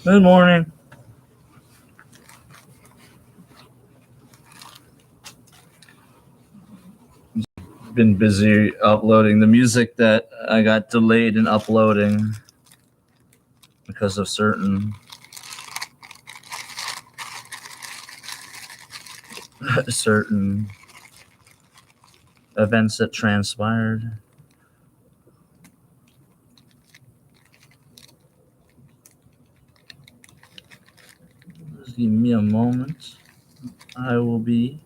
Good morning. Been busy uploading the music that I got delayed in uploading because of certain events that transpired. Just give me a moment. I will be.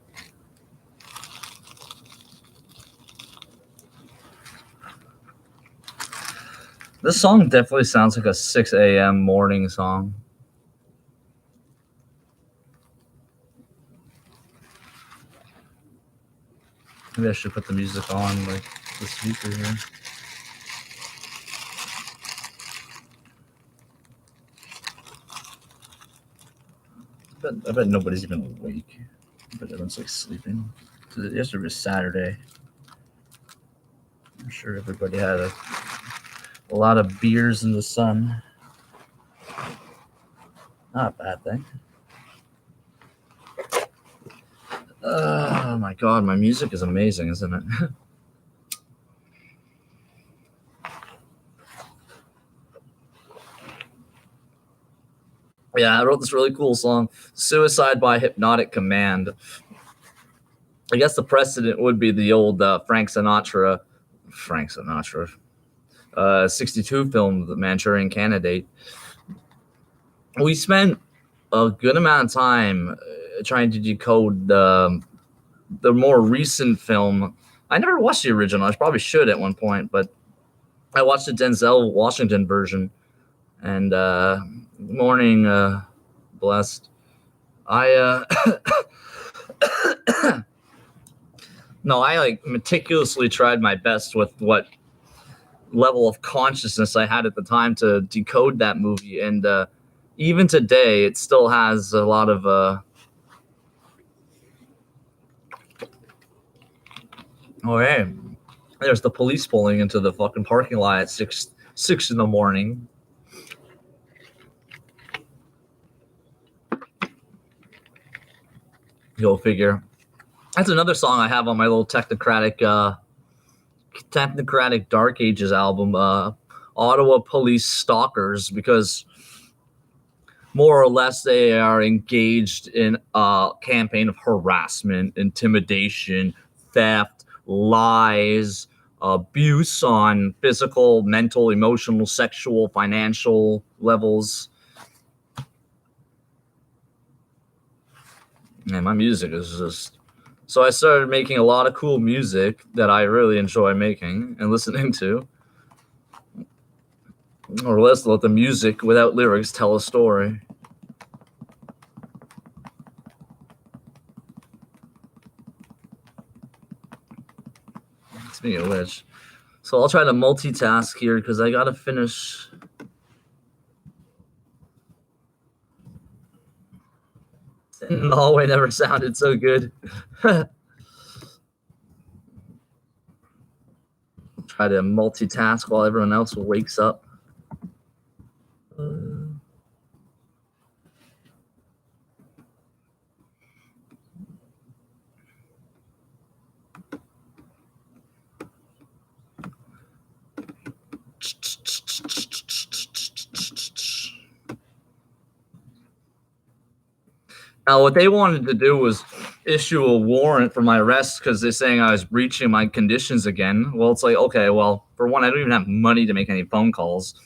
This song definitely sounds like a 6 a.m. morning song. Maybe I should put the music on like the speaker here. I bet nobody's even awake. I bet everyone's like sleeping. Yesterday was Saturday. I'm sure everybody had a lot of beers in the sun. Not a bad thing. Oh my god, my music is amazing, isn't it? Yeah, I wrote this really cool song, Suicide by Hypnotic Command. I guess the precedent would be the old Frank Sinatra, 62 film, The Manchurian Candidate. We spent a good amount of time trying to decode the more recent film. I never watched the original. I probably should at one point, but I watched the Denzel Washington version. And morning, blessed. I no, I like meticulously tried my best with what level of consciousness I had at the time to decode that movie, and even today, it still has a lot of oh hey, there's the police pulling into the fucking parking lot at six in the morning. Go figure. That's another song I have on my little technocratic Dark Ages album, Ottawa Police Stalkers, because more or less they are engaged in a campaign of harassment, intimidation, theft, lies, abuse on physical, mental, emotional, sexual, financial levels. And my music is just... So I started making a lot of cool music that I really enjoy making and listening to. Or let's let the music without lyrics tell a story. Speaking of which, so I'll try to multitask here because I gotta finish. In the hallway never sounded so good. Try to multitask while everyone else wakes up. Now, what they wanted to do was issue a warrant for my arrest because they're saying I was breaching my conditions again. Well, it's like, okay, well, for one, I don't even have money to make any phone calls.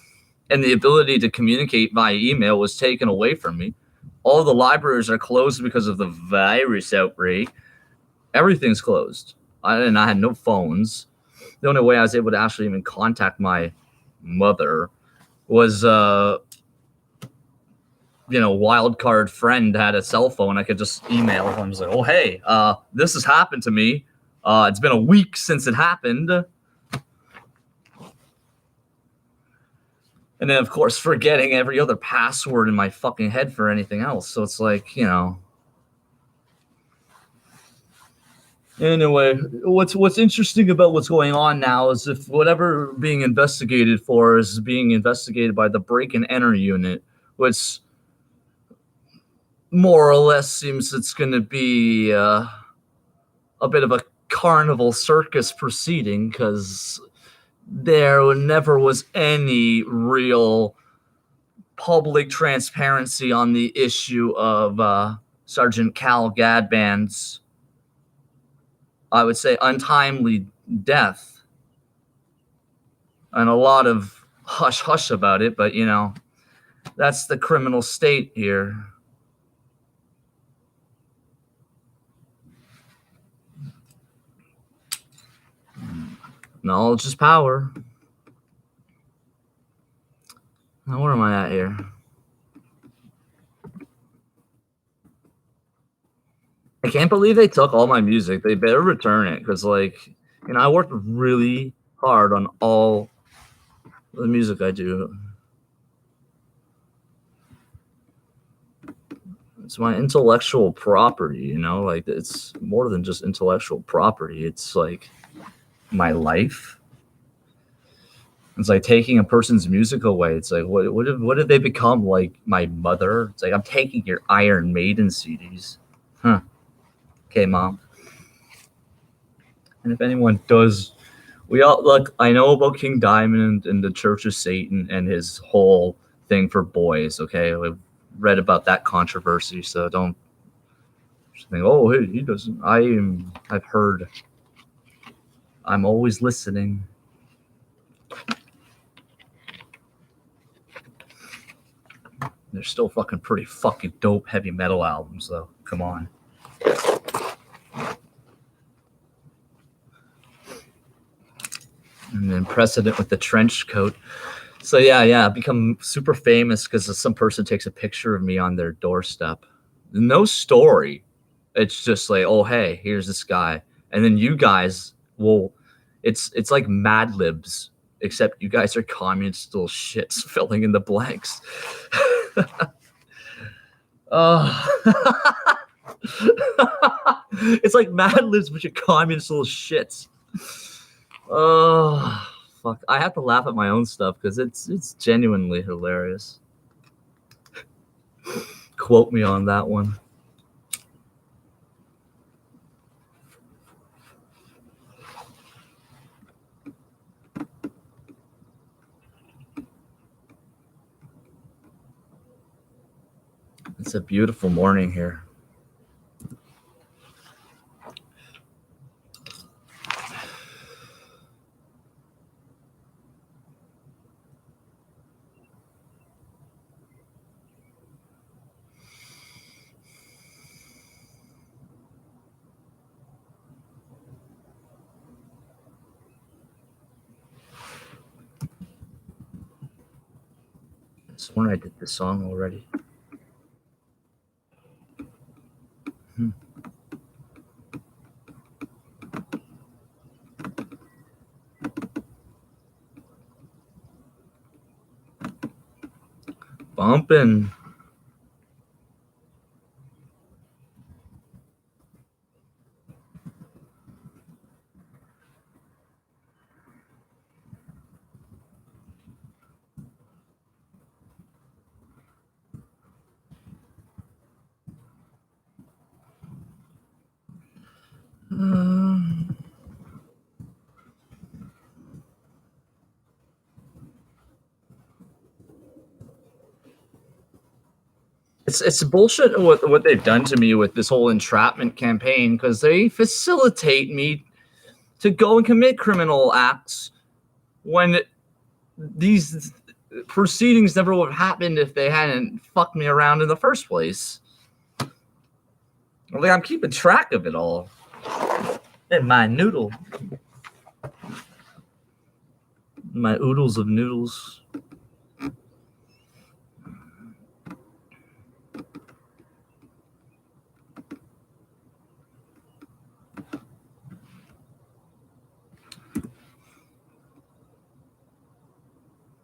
And the ability to communicate via email was taken away from me. All the libraries are closed because of the virus outbreak. Everything's closed. I had no phones. The only way I was able to actually even contact my mother was wildcard friend had a cell phone. I could just email him. I was like, oh, hey, this has happened to me. It's been a week since it happened. And then, of course, forgetting every other password in my fucking head for anything else. So it's like, Anyway, what's interesting about what's going on now is if whatever being investigated for is being investigated by the break and enter unit, which more or less seems it's going to be a bit of a carnival circus proceeding, because there never was any real public transparency on the issue of Sergeant Cal Gadband's, I would say, untimely death, and a lot of hush hush about it. But that's the criminal state here. Knowledge is power. Now, where am I at here? I can't believe they took all my music. They better return it, because, I worked really hard on all the music I do. It's my intellectual property, it's more than just intellectual property. It's like my life. It's like taking a person's music away. It's like, what did they become? Like my mother? It's like, I'm taking your Iron Maiden CDs. Huh. Okay, Mom. And if anyone does, we all look. I know about King Diamond and the Church of Satan and his whole thing for boys. Okay, I've read about that controversy, so don't think, oh, hey, he doesn't. I've heard. I'm always listening. They're still pretty fucking dope heavy metal albums, though. Come on. And then Precedent with the trench coat. So yeah, become super famous because some person takes a picture of me on their doorstep. No story. It's just like, oh, hey, here's this guy. And then you guys will, it's like Mad Libs, except you guys are communist little shits filling in the blanks. It's like Mad Libs, but you're communist little shits. Oh, fuck. I have to laugh at my own stuff because it's genuinely hilarious. Quote me on that one. It's a beautiful morning here. I sworn I did this song already. Bumping. It's bullshit what they've done to me with this whole entrapment campaign, because they facilitate me to go and commit criminal acts when these proceedings never would have happened if they hadn't fucked me around in the first place. Like, I'm keeping track of it all in my noodle. My oodles of noodles.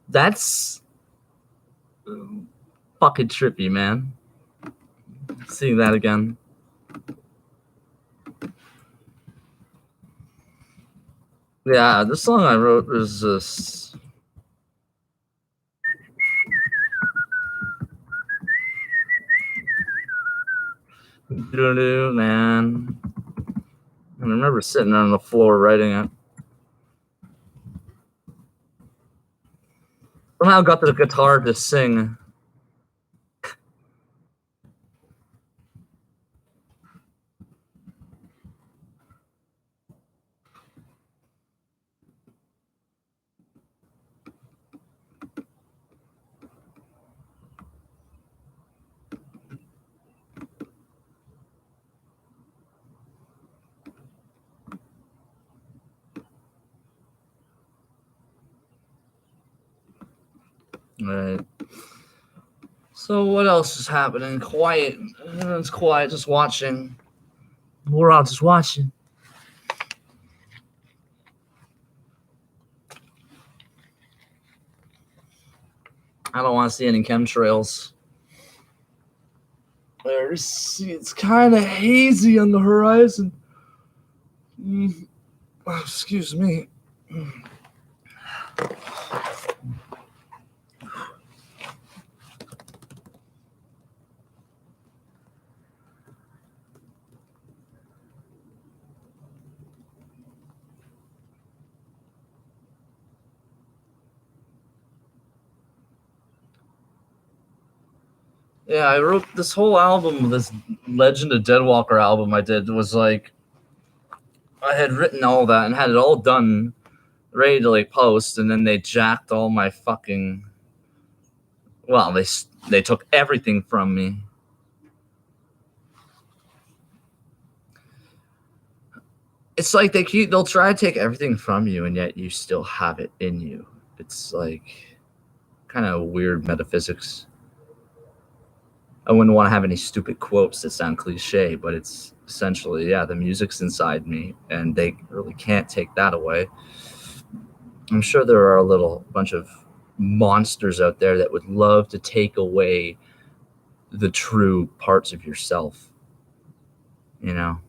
That's fucking trippy, man. Seeing that again. Yeah, the song I wrote was just... Man. I remember sitting on the floor writing it. Somehow got the guitar to sing. Right. So what else is happening? Quiet. Everyone's quiet, just watching. We're all just watching. I don't want to see any chemtrails. It's kind of hazy on the horizon. Oh, excuse me. Yeah, I wrote this whole album, this Legend of Deadwalker album I did, was like, I had written all that and had it all done, ready to like post, and then they jacked all my fucking. Well, they took everything from me. It's like they'll try to take everything from you, and yet you still have it in you. It's like kind of weird metaphysics. I wouldn't want to have any stupid quotes that sound cliche, but it's essentially, yeah, the music's inside me, and they really can't take that away. I'm sure there are a little bunch of monsters out there that would love to take away the true parts of yourself, you know?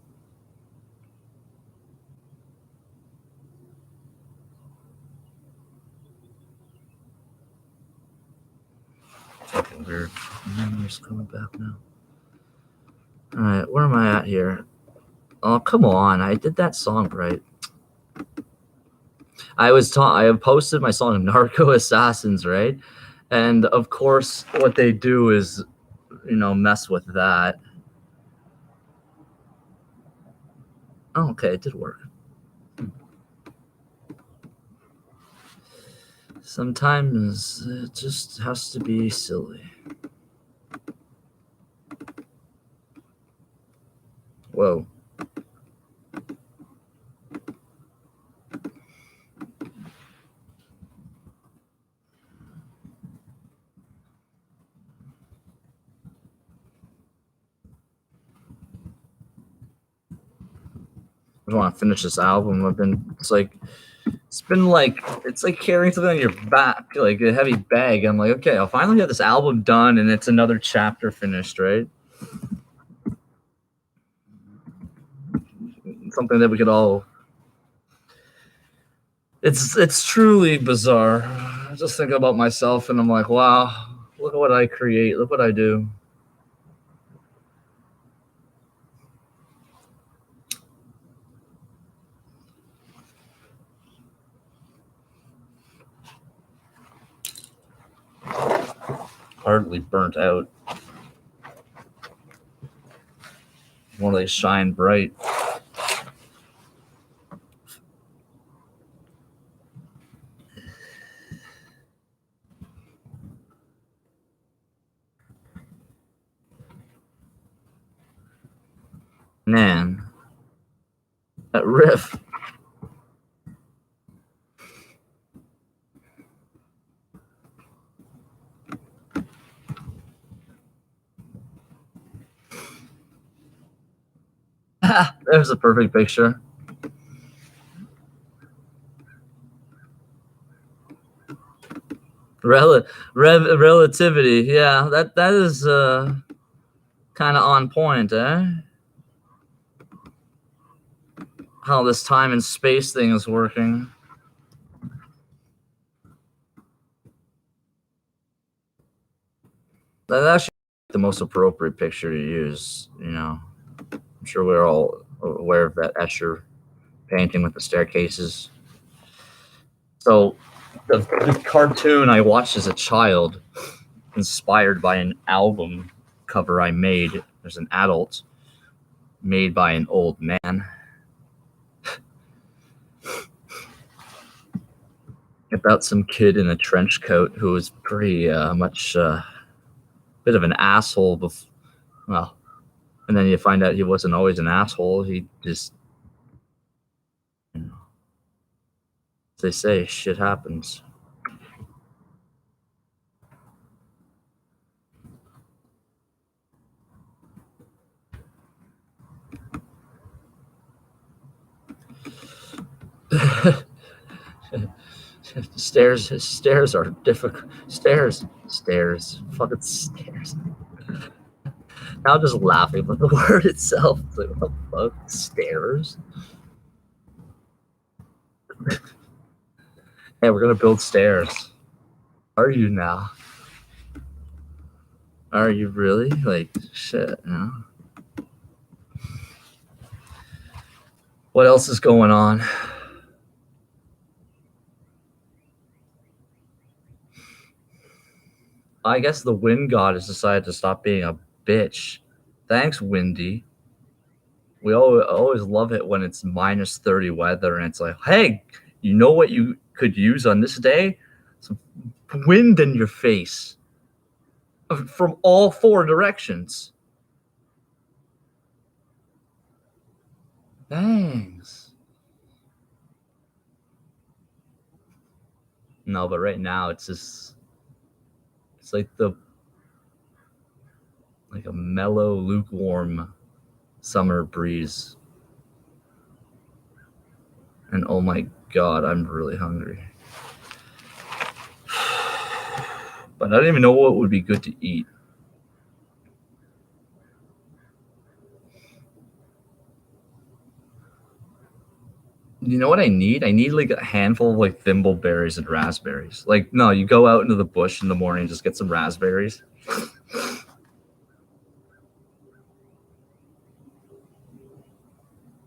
Fucking weird. Memories coming back now. All right, where am I at here? Oh, come on. I did that song right. I posted my song Narco Assassins, right? And of course, what they do is, mess with that. Oh, okay, it did work. Sometimes it just has to be silly. Whoa. I just want to finish this album. It's like carrying something on your back, like a heavy bag. I'm like, okay, I'll finally get this album done, and it's another chapter finished, right? Something that we could all. It's truly bizarre. I just think about myself, and I'm like, wow, look at what I create. Look what I do. Hardly burnt out. More they shine bright. Man, that riff. There's a perfect picture. Relativity, yeah, that is kind of on point, eh? How this time and space thing is working. That's actually the most appropriate picture to use, I'm sure we're all aware of that Escher painting with the staircases. So the cartoon I watched as a child, inspired by an album cover I made. There's an adult made by an old man. About some kid in a trench coat who was pretty much bit of an asshole. Well, and then you find out he wasn't always an asshole. He just, you know, as they say, shit happens. Stairs are difficult. Fucking stairs. Now I'm just laughing about the word itself. It's like, what the fuck? Stairs? Hey, we're gonna build stairs. Are you now? Are you really? Like, shit, you know? What else is going on? I guess the wind god has decided to stop being a bitch. Thanks, Windy. We always love it when it's minus 30 weather and it's like, hey, you know what you could use on this day? Some wind in your face from all four directions. Thanks. No, but right now it's just, it's like a mellow, lukewarm summer breeze. And oh my god, I'm really hungry. But I don't even know what would be good to eat. You know what I need? I need like a handful of like thimbleberries and raspberries. Like, no, you go out into the bush in the morning and just get some raspberries.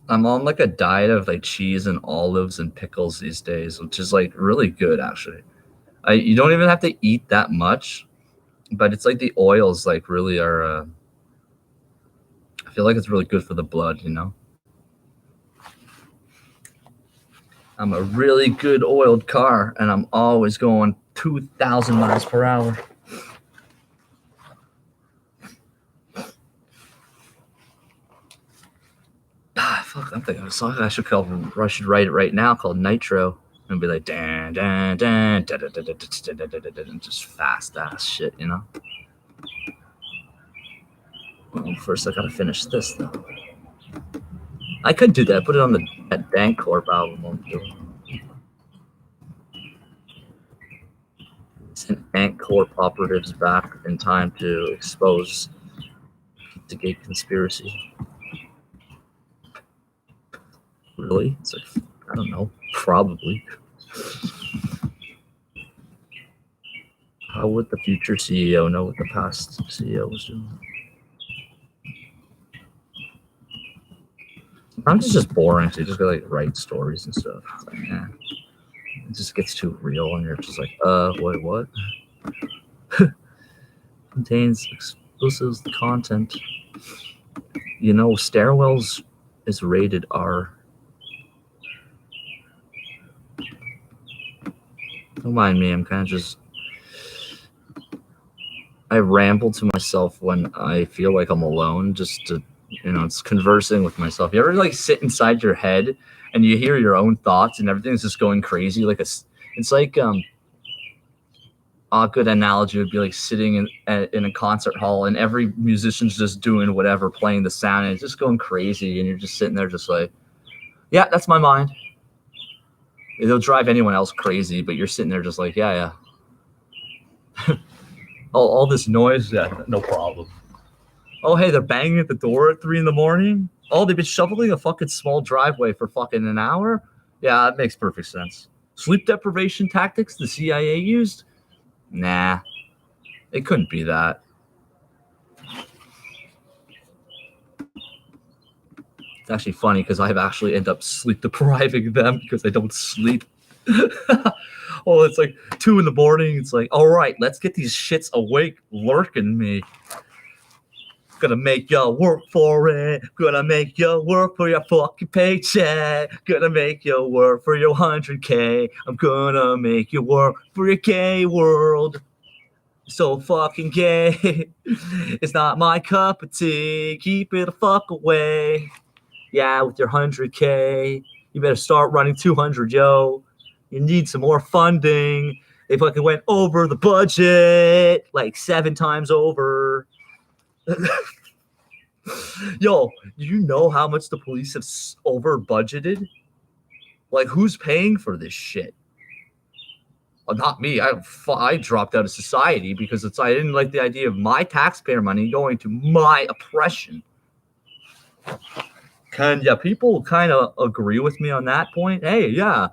I'm on like a diet of like cheese and olives and pickles these days, which is like really good actually. You don't even have to eat that much, but it's like the oils like really are. I feel like it's really good for the blood, you know. I'm a really good oiled car, and I'm always going 2,000 miles per hour. Fuck, I'm thinking of a song I should write it right now called Nitro and be like dan dan dan da, da, da, da, da, da, da, da, da, just fast ass shit, you know. Well, first I gotta finish this though. I could do that. Put it on that Dank Corp album. Send Ant Corp operatives back in time to expose the gate conspiracy. Really? It's like, I don't know. Probably. How would the future CEO know what the past CEO was doing? Sometimes it's just boring, so you just gotta like write stories and stuff. It's like, it just gets too real, and you're just like, wait, what? Contains explosive content. You know, Stairwells is rated R. Don't mind me, I'm kind of just... I ramble to myself when I feel like I'm alone, just to, you know, it's conversing with myself. You ever like sit inside your head and you hear your own thoughts and everything's just going crazy? Like it's like a good analogy would be like sitting in a concert hall and every musician's just doing whatever, playing the sound, and it's just going crazy, and you're just sitting there just like, yeah, that's my mind. It'll drive anyone else crazy, but you're sitting there just like, yeah. all this noise, yeah, no problem. Oh, hey, they're banging at the door at 3 a.m. Oh, they've been shoveling a fucking small driveway for fucking an hour? Yeah, that makes perfect sense. Sleep deprivation tactics the CIA used? Nah, it couldn't be that. It's actually funny because I've actually end up sleep depriving them because I don't sleep. Well, it's like 2 a.m. It's like, all right, let's get these shits awake, lurking me. Gonna make you work for it. Gonna make you work for your fucking paycheck. Gonna make you work for your 100K. I'm gonna make you work for your gay world. So fucking gay. It's not my cup of tea. Keep it the fuck away. Yeah, with your 100K, you better start running 200, yo. You need some more funding. They fucking went over the budget like 7 times over. Yo, do you know how much the police have over budgeted? Like, who's paying for this shit? Well, not me. I dropped out of society because I didn't like the idea of my taxpayer money going to my oppression. Can people kind of agree with me on that point? Hey, yeah,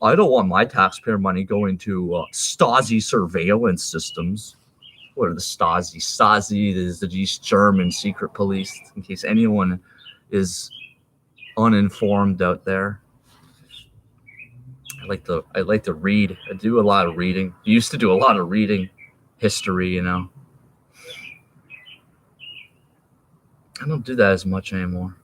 I don't want my taxpayer money going to Stasi surveillance systems. What are the Stasi? Stasi is the East German secret police, in case anyone is uninformed out there. I like to read. I do a lot of reading. I used to do a lot of reading, history, you know. I don't do that as much anymore.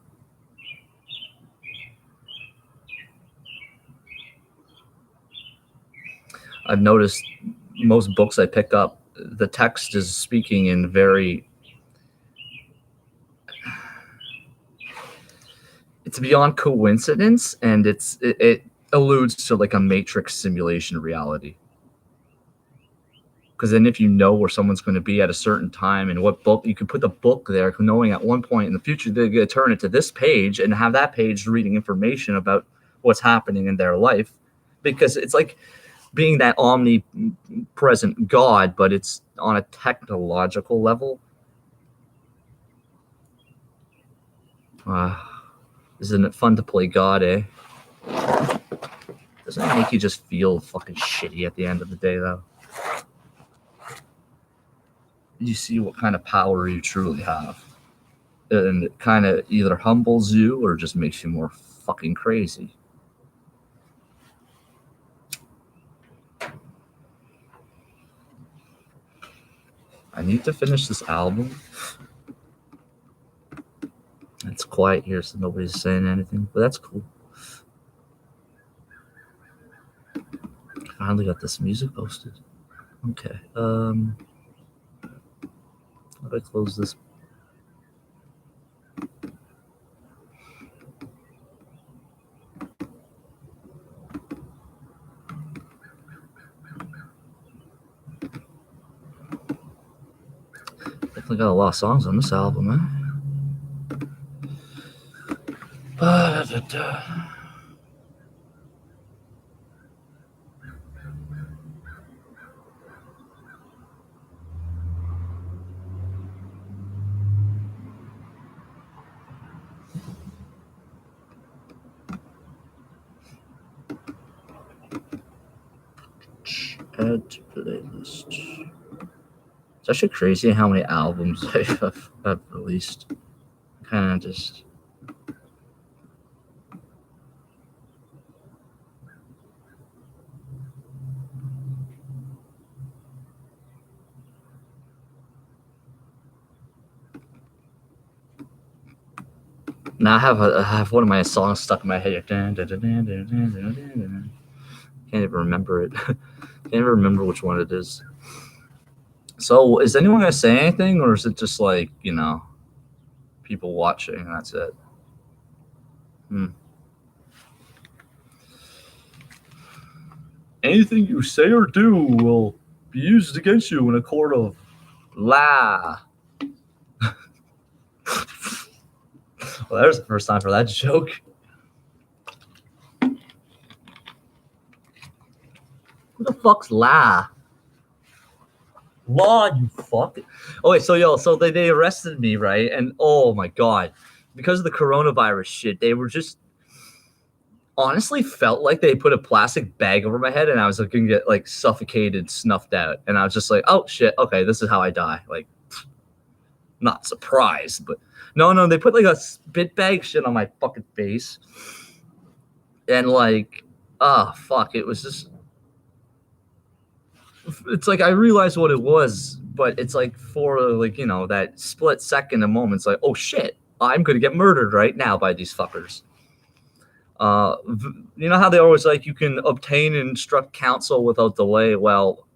I've noticed most books I pick up, the text is speaking in very, it's beyond coincidence, and it alludes to like a matrix simulation reality. Because then if you know where someone's going to be at a certain time and what book, you can put the book there knowing at one point in the future they're going to turn it to this page and have that page reading information about what's happening in their life. Because it's like being that omnipresent God, but it's on a technological level. Isn't it fun to play God, eh? Doesn't it make you just feel fucking shitty at the end of the day, though? You see what kind of power you truly have. And it kind of either humbles you or just makes you more fucking crazy. I need to finish this album. It's quiet here, so nobody's saying anything, but that's cool. Finally got this music posted. Okay. How do I close this? Definitely got a lot of songs on this album, man. Add to playlist. It's actually crazy how many albums I've released. Kind of just. Now I have one of my songs stuck in my head. Can't even remember it. Can't even remember which one it is. So, is anyone gonna say anything, or is it just like, you know, people watching and that's it? Anything you say or do will be used against you in a court of law. Well, there's the first time for that joke. Who the fuck's law? Law, you fuck. Oh wait, so they arrested me, right? And oh my god, because of the coronavirus shit, they were just honestly felt like they put a plastic bag over my head and I was gonna get like suffocated, snuffed out, and I was just like, oh shit, okay, this is how I die. Like, not surprised, but no, they put like a spit bag shit on my fucking face. And like, fuck, it was just, it's like I realized what it was, but it's like for like, you know, that split second, a moment, it's like, oh shit, I'm gonna get murdered right now by these fuckers. You know how they always like you can obtain and instruct counsel without delay? Well,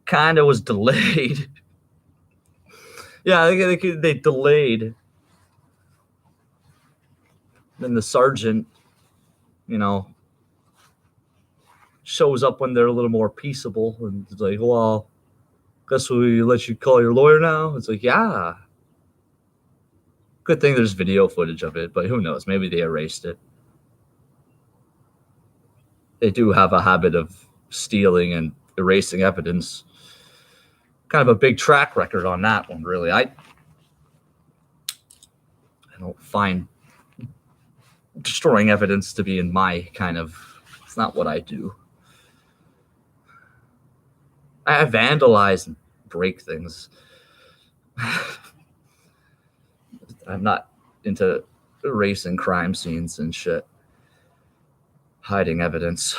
kind of was delayed. Yeah, they delayed. Then the sergeant, you know, shows up when they're a little more peaceable and it's like, well, guess we let you call your lawyer now? It's like, yeah. Good thing there's video footage of it, but who knows? Maybe they erased it. They do have a habit of stealing and erasing evidence. Kind of a big track record on that one, really. I don't find destroying evidence to be in my kind of, it's not what I do. I vandalize and break things. I'm not into erasing crime scenes and shit. Hiding evidence.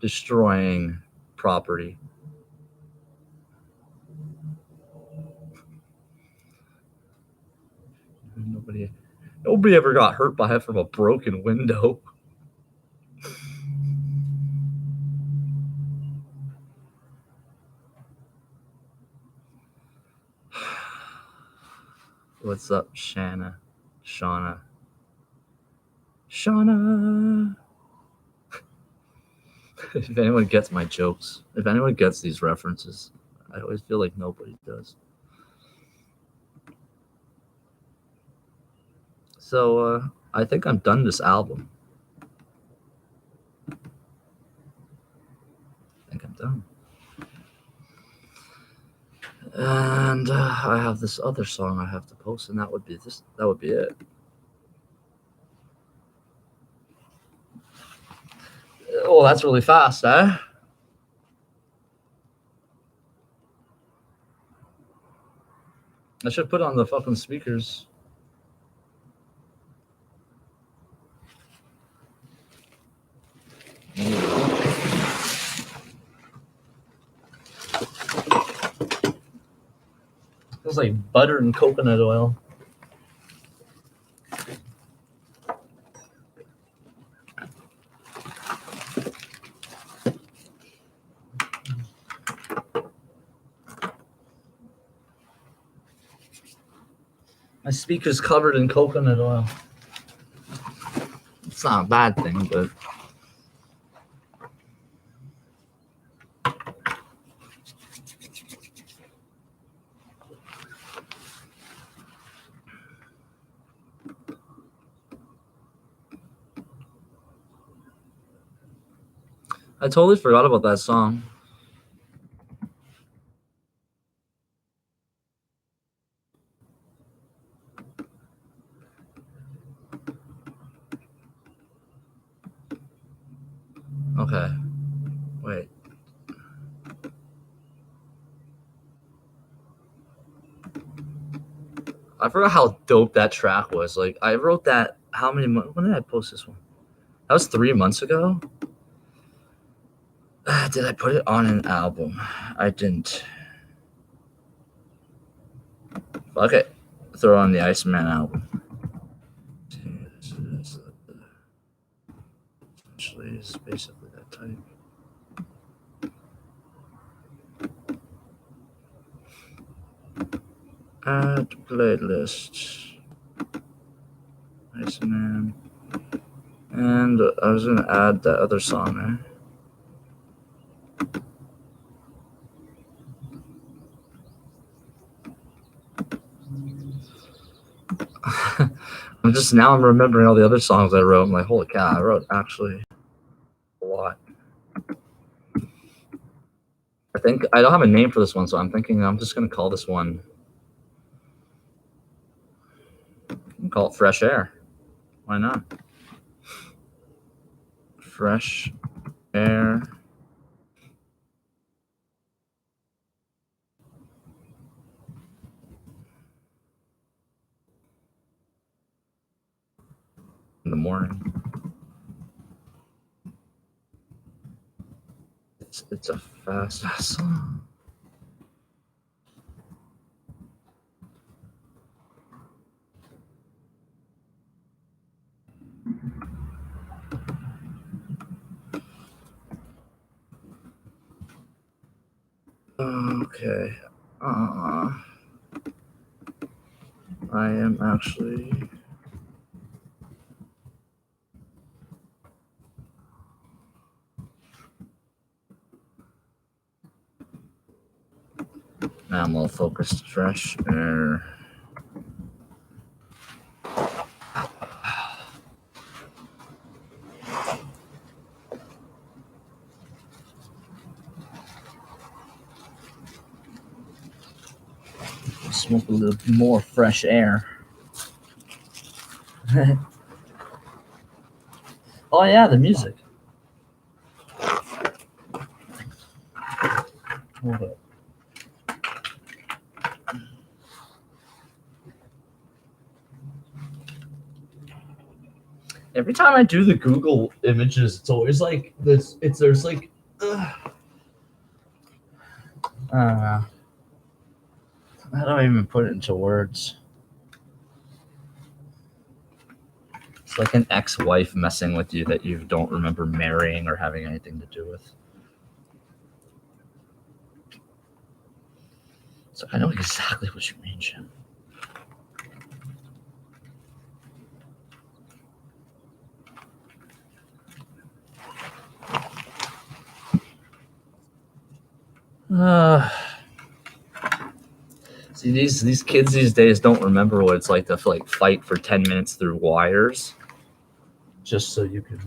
Destroying property. Nobody ever got hurt by it from a broken window. What's up, Shauna? If anyone gets my jokes, if anyone gets these references, I always feel like nobody does. So I think I'm done this album. I think I'm done. And I have this other song I have to post, and that would be this. That would be it. Oh, that's really fast, eh? I should put on the fucking speakers. It's like butter and coconut oil. My speaker's covered in coconut oil. It's not a bad thing, but I totally forgot about that song. Okay. Wait. I forgot how dope that track was. Like, I wrote that, how many months? When did I post this one? That was 3 months ago? Did I put it on an album? I didn't. Fuck it. Throw on the Iceman album. Essentially, it's basically that type. Add playlist. Iceman. And I was gonna add that other song there. I'm remembering all the other songs I wrote. I'm like, holy cow, I wrote actually a lot. I think I don't have a name for this one, so I'm thinking I'm just gonna call this one. Call it Fresh Air. Why not? Fresh Air. It's a fast song. Okay. I am actually. Now I'm all focused. Fresh air. Smoke a little more fresh air. Oh yeah, the music. Hold up. Every time I do the Google images, it's always like this. There's like, I don't know. I don't even put it into words. It's like an ex-wife messing with you that you don't remember marrying or having anything to do with. So I know exactly what you mean, Jim. See, these kids these days don't remember what it's like to fight for 10 minutes through wires just so you can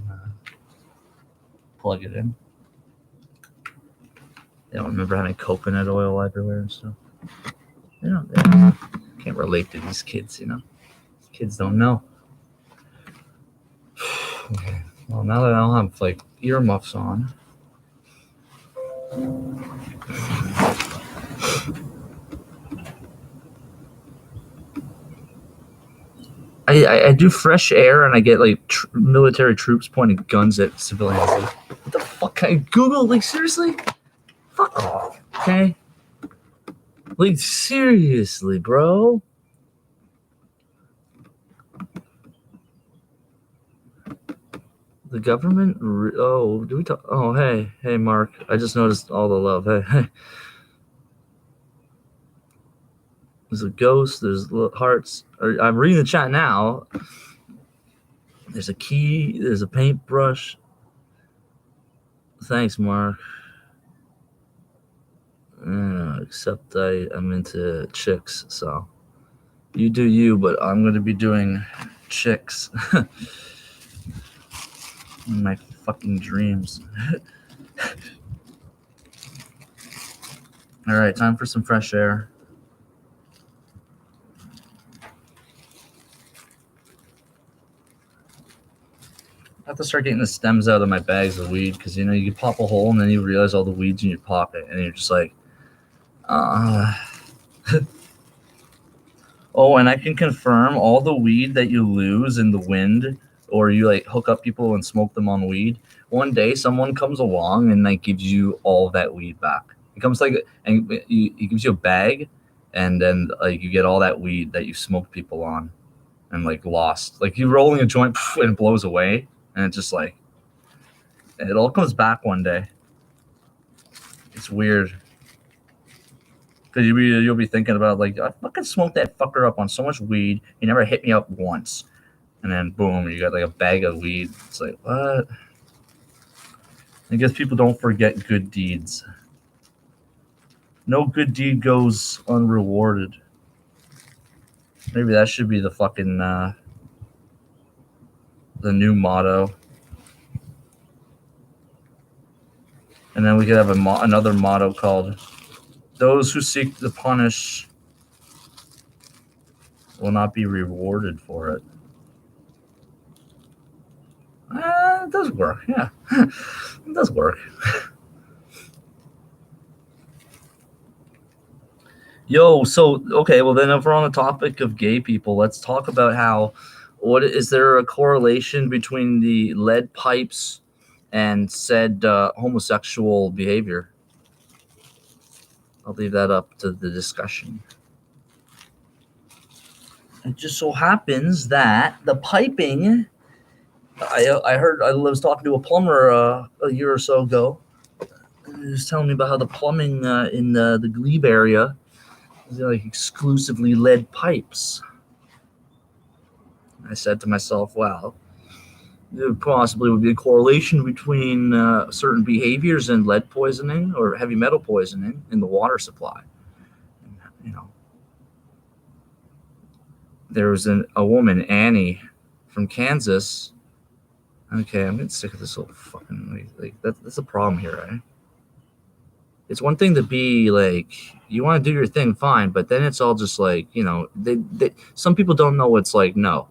plug it in. They don't remember having coconut oil everywhere and stuff. They can't relate to these kids, you know. Kids don't know. Okay. Well, now that I don't have like earmuffs on. I do fresh air and I get like military troops pointing guns at civilians. Like, what the fuck? Can I Google? Like, seriously? Fuck off. Okay? Like, seriously, bro? The government? Oh, do we talk? Oh, hey, Mark. I just noticed all the love. Hey. There's a ghost. There's hearts. I'm reading the chat now. There's a key. There's a paintbrush. Thanks, Mark. Except I'm into chicks, so you do you, but I'm going to be doing chicks in my fucking dreams. All right, time for some fresh air. I have to start getting the stems out of my bags of weed because, you know, you pop a hole and then you realize all the weed's in your pocket and you're just like, Oh, and I can confirm all the weed that you lose in the wind or you like hook up people and smoke them on weed. One day someone comes along and like gives you all that weed back. It comes like, and he gives you a bag and then like you get all that weed that you smoked people on and like lost. Like you're rolling a joint and it blows away. And it's just like, it all comes back one day. It's weird. Because you'll be thinking about, like, I fucking smoked that fucker up on so much weed. He never hit me up once. And then, boom, you got like a bag of weed. It's like, what? I guess people don't forget good deeds. No good deed goes unrewarded. Maybe that should be the fucking, the new motto. And then we could have another motto called, those who seek to punish will not be rewarded for it. It does work, yeah. It does work. Yo, so, okay, well then if we're on the topic of gay people, let's talk about how, is there a correlation between the lead pipes and said homosexual behavior. I'll leave that up to the discussion. It just so happens that the piping, I heard, I was talking to a plumber a year or so ago. He was telling me about how the plumbing in the Glebe area is like exclusively lead pipes. I said to myself, wow, there possibly would be a correlation between certain behaviors and lead poisoning or heavy metal poisoning in the water supply. You know, there was a woman, Annie, from Kansas. Okay, I'm getting sick of this little fucking like that's a problem here, right? It's one thing to be like, you want to do your thing, fine, but then it's all just like, you know, they some people don't know what's like no.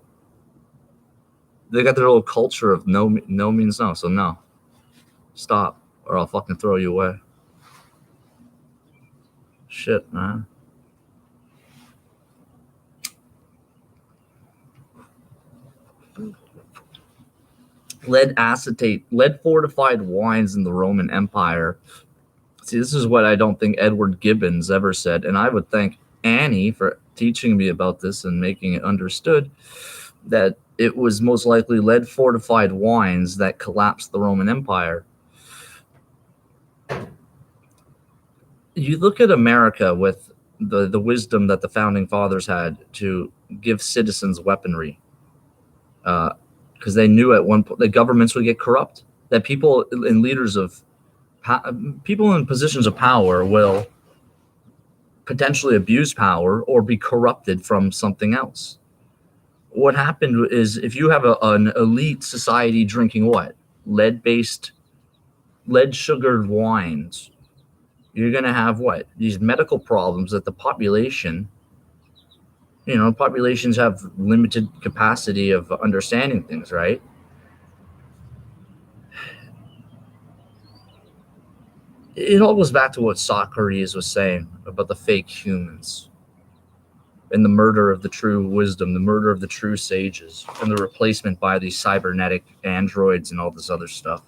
They got their little culture of no means no, so no. Stop, or I'll fucking throw you away. Shit, man. Lead acetate, lead fortified wines in the Roman Empire. See, this is what I don't think Edward Gibbons ever said, and I would thank Annie for teaching me about this and making it understood that it was most likely lead fortified wines that collapsed the Roman Empire. You look at America with the wisdom that the founding fathers had to give citizens weaponry, because they knew at one point the governments would get corrupt, that people and leaders of people in positions of power will potentially abuse power or be corrupted from something else. What happened is, if you have an elite society drinking what? Lead sugared wines, you're going to have what? These medical problems that the population, you know, populations have limited capacity of understanding things, right? It all goes back to what Socrates was saying about the fake humans and the murder of the true wisdom, the murder of the true sages, and the replacement by these cybernetic androids and all this other stuff.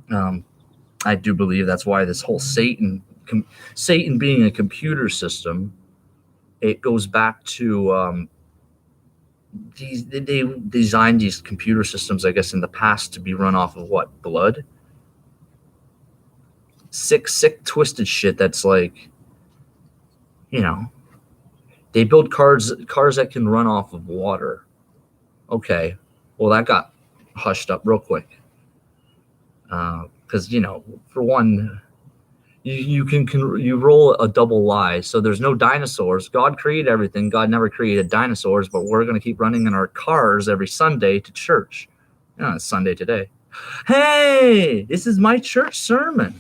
I do believe that's why this whole Satan being a computer system, it goes back to they designed these computer systems, I guess, in the past to be run off of what? Blood? Sick, twisted shit that's like, you know, they build cars that can run off of water. Okay, well, that got hushed up real quick. Because, you know, for one, you roll a double lie. So there's no dinosaurs. God created everything. God never created dinosaurs, but we're going to keep running in our cars every Sunday to church. You know, it's Sunday today. Hey, this is my church sermon.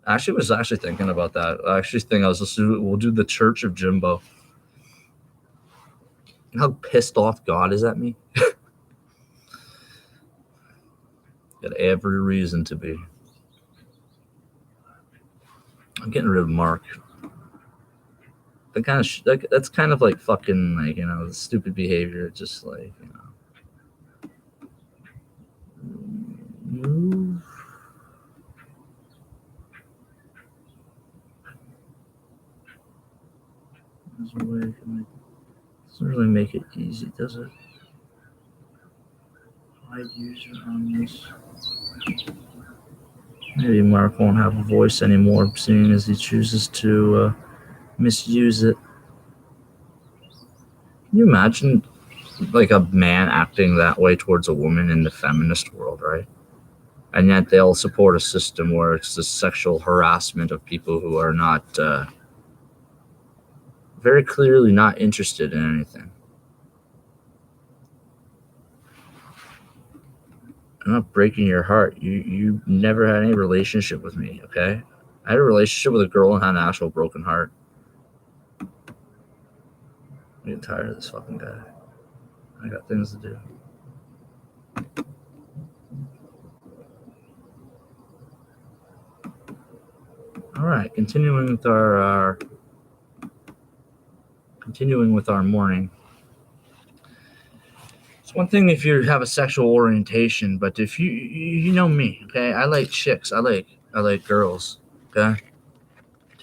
I was thinking about that. I actually think we'll do the Church of Jimbo. You know how pissed off God is at me? Got every reason to be. I'm getting rid of Mark. That's kind of like fucking, like, you know, stupid behavior. Just like, you know. Move. Doesn't really make it easy, does it? Hide user on this. Maybe Mark won't have a voice anymore, seeing as he chooses to misuse it. Can you imagine, like, a man acting that way towards a woman in the feminist world, right? And yet they'll support a system where it's the sexual harassment of people who are not very clearly not interested in anything. I'm not breaking your heart. You never had any relationship with me, okay? I had a relationship with a girl and had an actual broken heart. I'm getting tired of this fucking guy. I got things to do. All right, continuing with our morning. Just one thing if you have a sexual orientation, but if you know me, okay, I like chicks, I like girls, okay.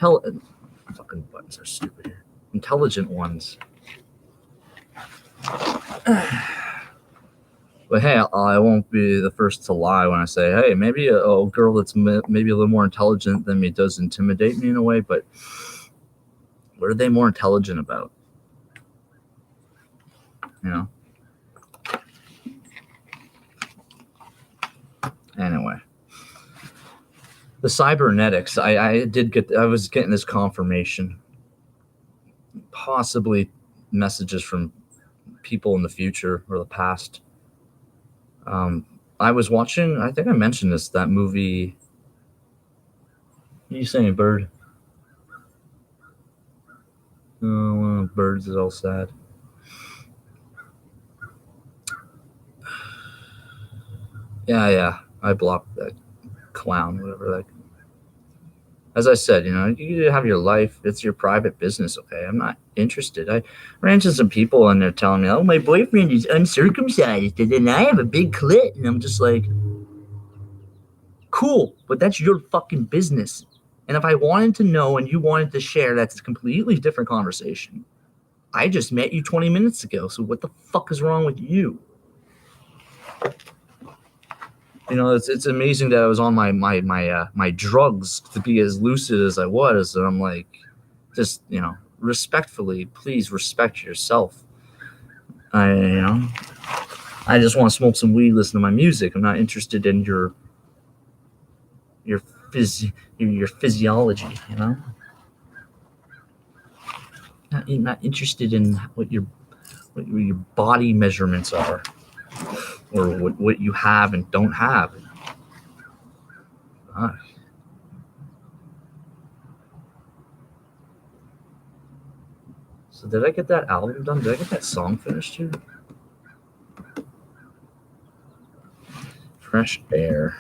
Fucking buttons are stupid here. Intelligent ones. But hey, I won't be the first to lie when I say, hey, maybe a girl that's maybe a little more intelligent than me does intimidate me in a way, but what are they more intelligent about? You know? Anyway. The cybernetics, I was getting this confirmation. Possibly messages from people in the future or the past. I was watching, I think I mentioned this, that movie. What are you saying, bird? Oh, birds is all sad. Yeah. I blocked that clown, whatever. Like, as I said, you have your life. It's your private business, okay? I'm not interested. I ran into some people and they're telling me, oh, my boyfriend is uncircumcised and then I have a big clit. And I'm just like, cool, but that's your fucking business. And if I wanted to know and you wanted to share, that's a completely different conversation. I just met you 20 minutes ago, so what the fuck is wrong with you? It's amazing that I was on my drugs to be as lucid as I was, and I'm like, just respectfully, please respect yourself. I just want to smoke some weed, listen to my music. I'm not interested in your physiology, Not interested in what your body measurements are, or what you have and don't have. So did I get that album done? Did I get that song finished here? Fresh Air.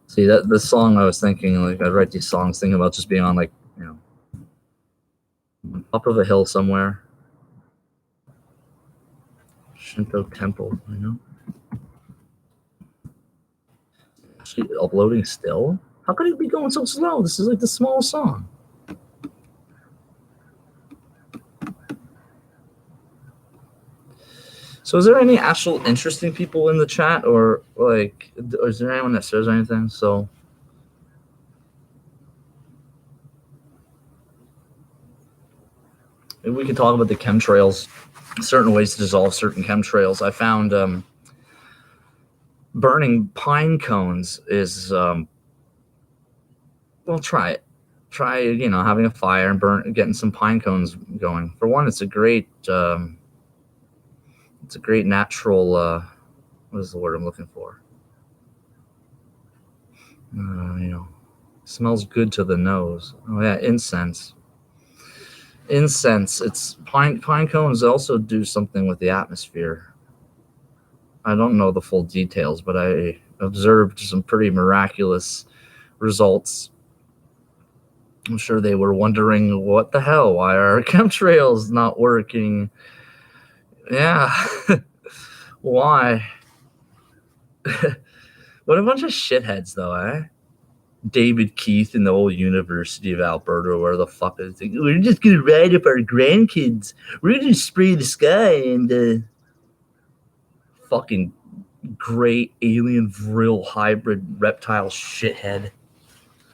See, that the song I was thinking, like, I'd write these songs thinking about just being on, like, up of a hill somewhere. Shinto temple, Actually uploading still? How could it be going so slow? This is like the smallest song. So is there any actual interesting people in the chat, or is there anyone that says anything? So maybe we could talk about the chemtrails, certain ways to dissolve certain chemtrails. I found burning pine cones is, well, try it. Try, having a fire and getting some pine cones going. For one, it's a great natural, what is the word I'm looking for? Smells good to the nose. Oh yeah, incense. It's pine cones also do something with the atmosphere. I don't know the full details, but I observed some pretty miraculous results. I'm sure they were wondering, what the hell? Why are chemtrails not working? Yeah. Why? What a bunch of shitheads, though, eh? David Keith in the old University of Alberta, where the fuck is it? We're just gonna ride up our grandkids. We're gonna spray the sky and fucking great alien vril hybrid reptile shithead.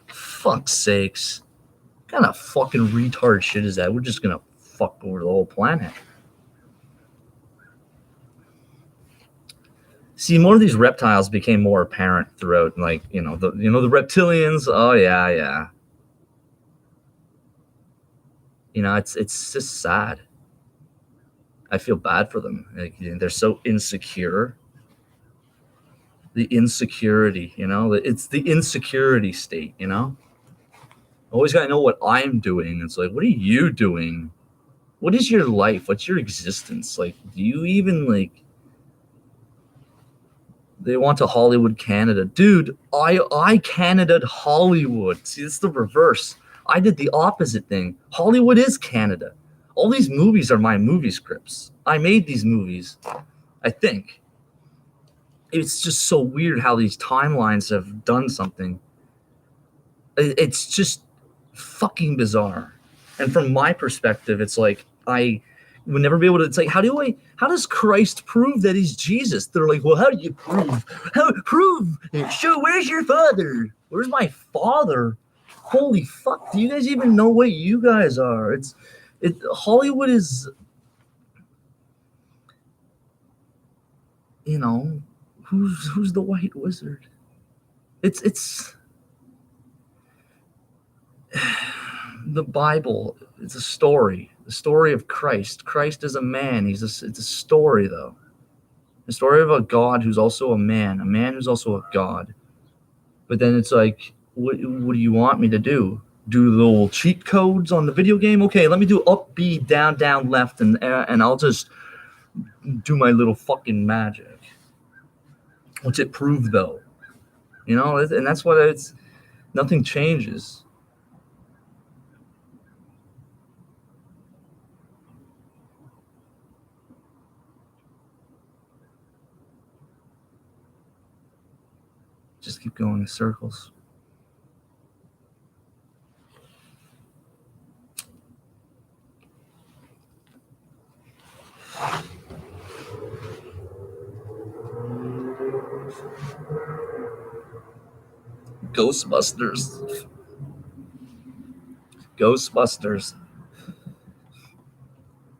Fuck's sakes. What kind of fucking retard shit is that? We're just gonna fuck over the whole planet. See, more of these reptiles became more apparent throughout, like, the reptilians. Oh yeah. It's just sad. I feel bad for them. Like, they're so insecure. The insecurity, it's the insecurity state, Always gotta know what I'm doing. It's like, what are you doing? What is your life? What's your existence? Like, do you even, like, they want to Hollywood Canada. Dude, I Canada'd Hollywood. See, it's the reverse. I did the opposite thing. Hollywood is Canada. All these movies are my movie scripts. I made these movies. I think. It's just so weird how these timelines have done something. It's just fucking bizarre. And from my perspective, it's like I would never be able to. It's like, how does Christ prove that he's Jesus? They're like, well, how do you prove? Show, where's your father? Where's my father? Holy fuck! Do you guys even know what you guys are? Hollywood is, you know, who's the White Wizard? It's the Bible. It's a story. The story of Christ. Christ is a man. It's a story, though. The story of a God who's also a man who's also a God. But then it's like, what do you want me to do? Do the little cheat codes on the video game? Okay, let me do up, B, down, left, and I'll just do my little fucking magic. What's it prove, though? You know, and that's what it's. Nothing changes. Just keep going in circles. Ghostbusters.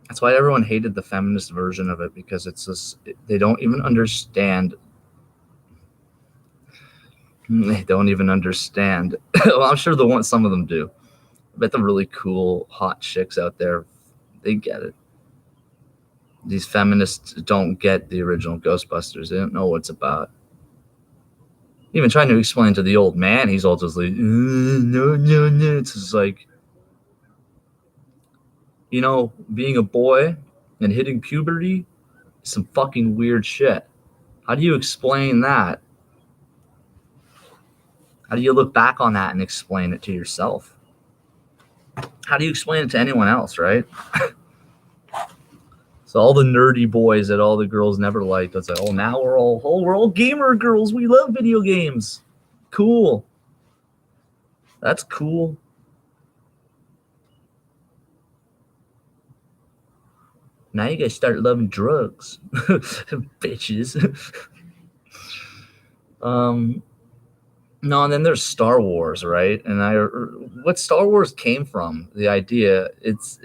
That's why everyone hated the feminist version of it, because it's just, they don't even understand. Well, I'm sure some of them do. I bet the really cool, hot chicks out there, they get it. These feminists don't get the original Ghostbusters. They don't know what it's about. Even trying to explain to the old man, he's all just like, no. It's just like, you know, being a boy and hitting puberty is some fucking weird shit. How do you explain that? How do you look back on that and explain it to yourself? How do you explain it to anyone else, right? So all the nerdy boys that all the girls never liked, it's like, oh, now we're all gamer girls. We love video games. Cool. That's cool. Now you guys start loving drugs. Bitches. No, and then there's Star Wars, right? And what Star Wars came from, the idea, it's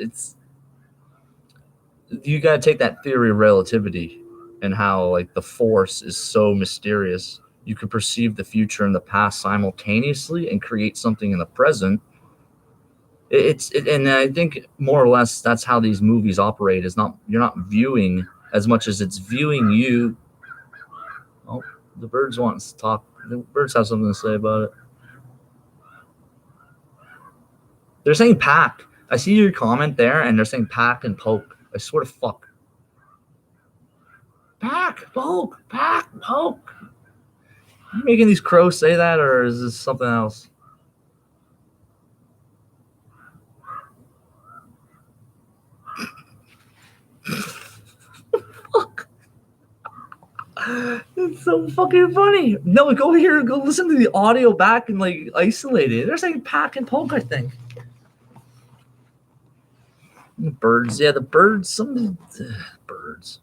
you got to take that theory of relativity and how, like, the Force is so mysterious. You could perceive the future and the past simultaneously and create something in the present. And I think more or less that's how these movies operate. You're not viewing as much as it's viewing you. Oh, the birds want to talk. The birds have something to say about it. They're saying pack. I see your comment there, and they're saying pack and poke. I swear to fuck. Pack, poke. Are you making these crows say that, or is this something else? Fuck. It's so fucking funny. No, go listen to the audio back and, like, isolate it. They're saying pack and poke, I think. The birds, yeah, the birds. Some birds.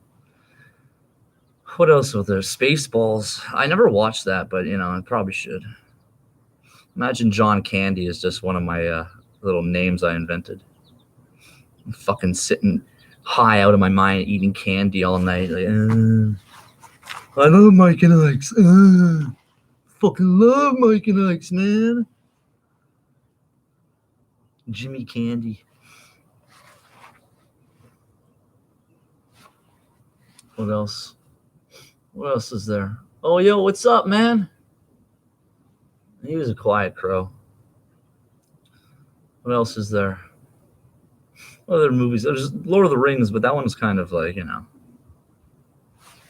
What else was there? Spaceballs. I never watched that, but, you know, I probably should. Imagine John Candy is just one of my little names I invented. I'm fucking sitting high out of my mind eating candy all night. Like, I love Mike and Ike's. Fucking love Mike and Ike's, man. Jimmy Candy. What else? What else is there? Oh, yo, what's up, man? He was a quiet crow. What else is there? What other movies? There's Lord of the Rings, but that one's kind of like, you know,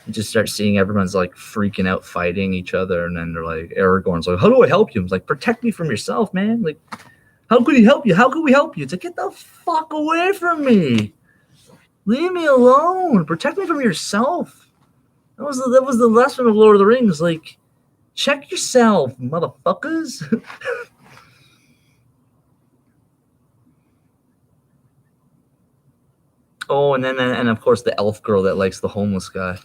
you just start seeing everyone's like freaking out, fighting each other, and then they're like, Aragorn's like, how do I help you? It's like, protect me from yourself, man. Like, how could he help you? How could we help you? It's like, get the fuck away from me. Leave me alone. Protect me from yourself. That was the lesson of Lord of the Rings. Like, check yourself, motherfuckers. Oh, and of course the elf girl that likes the homeless guy.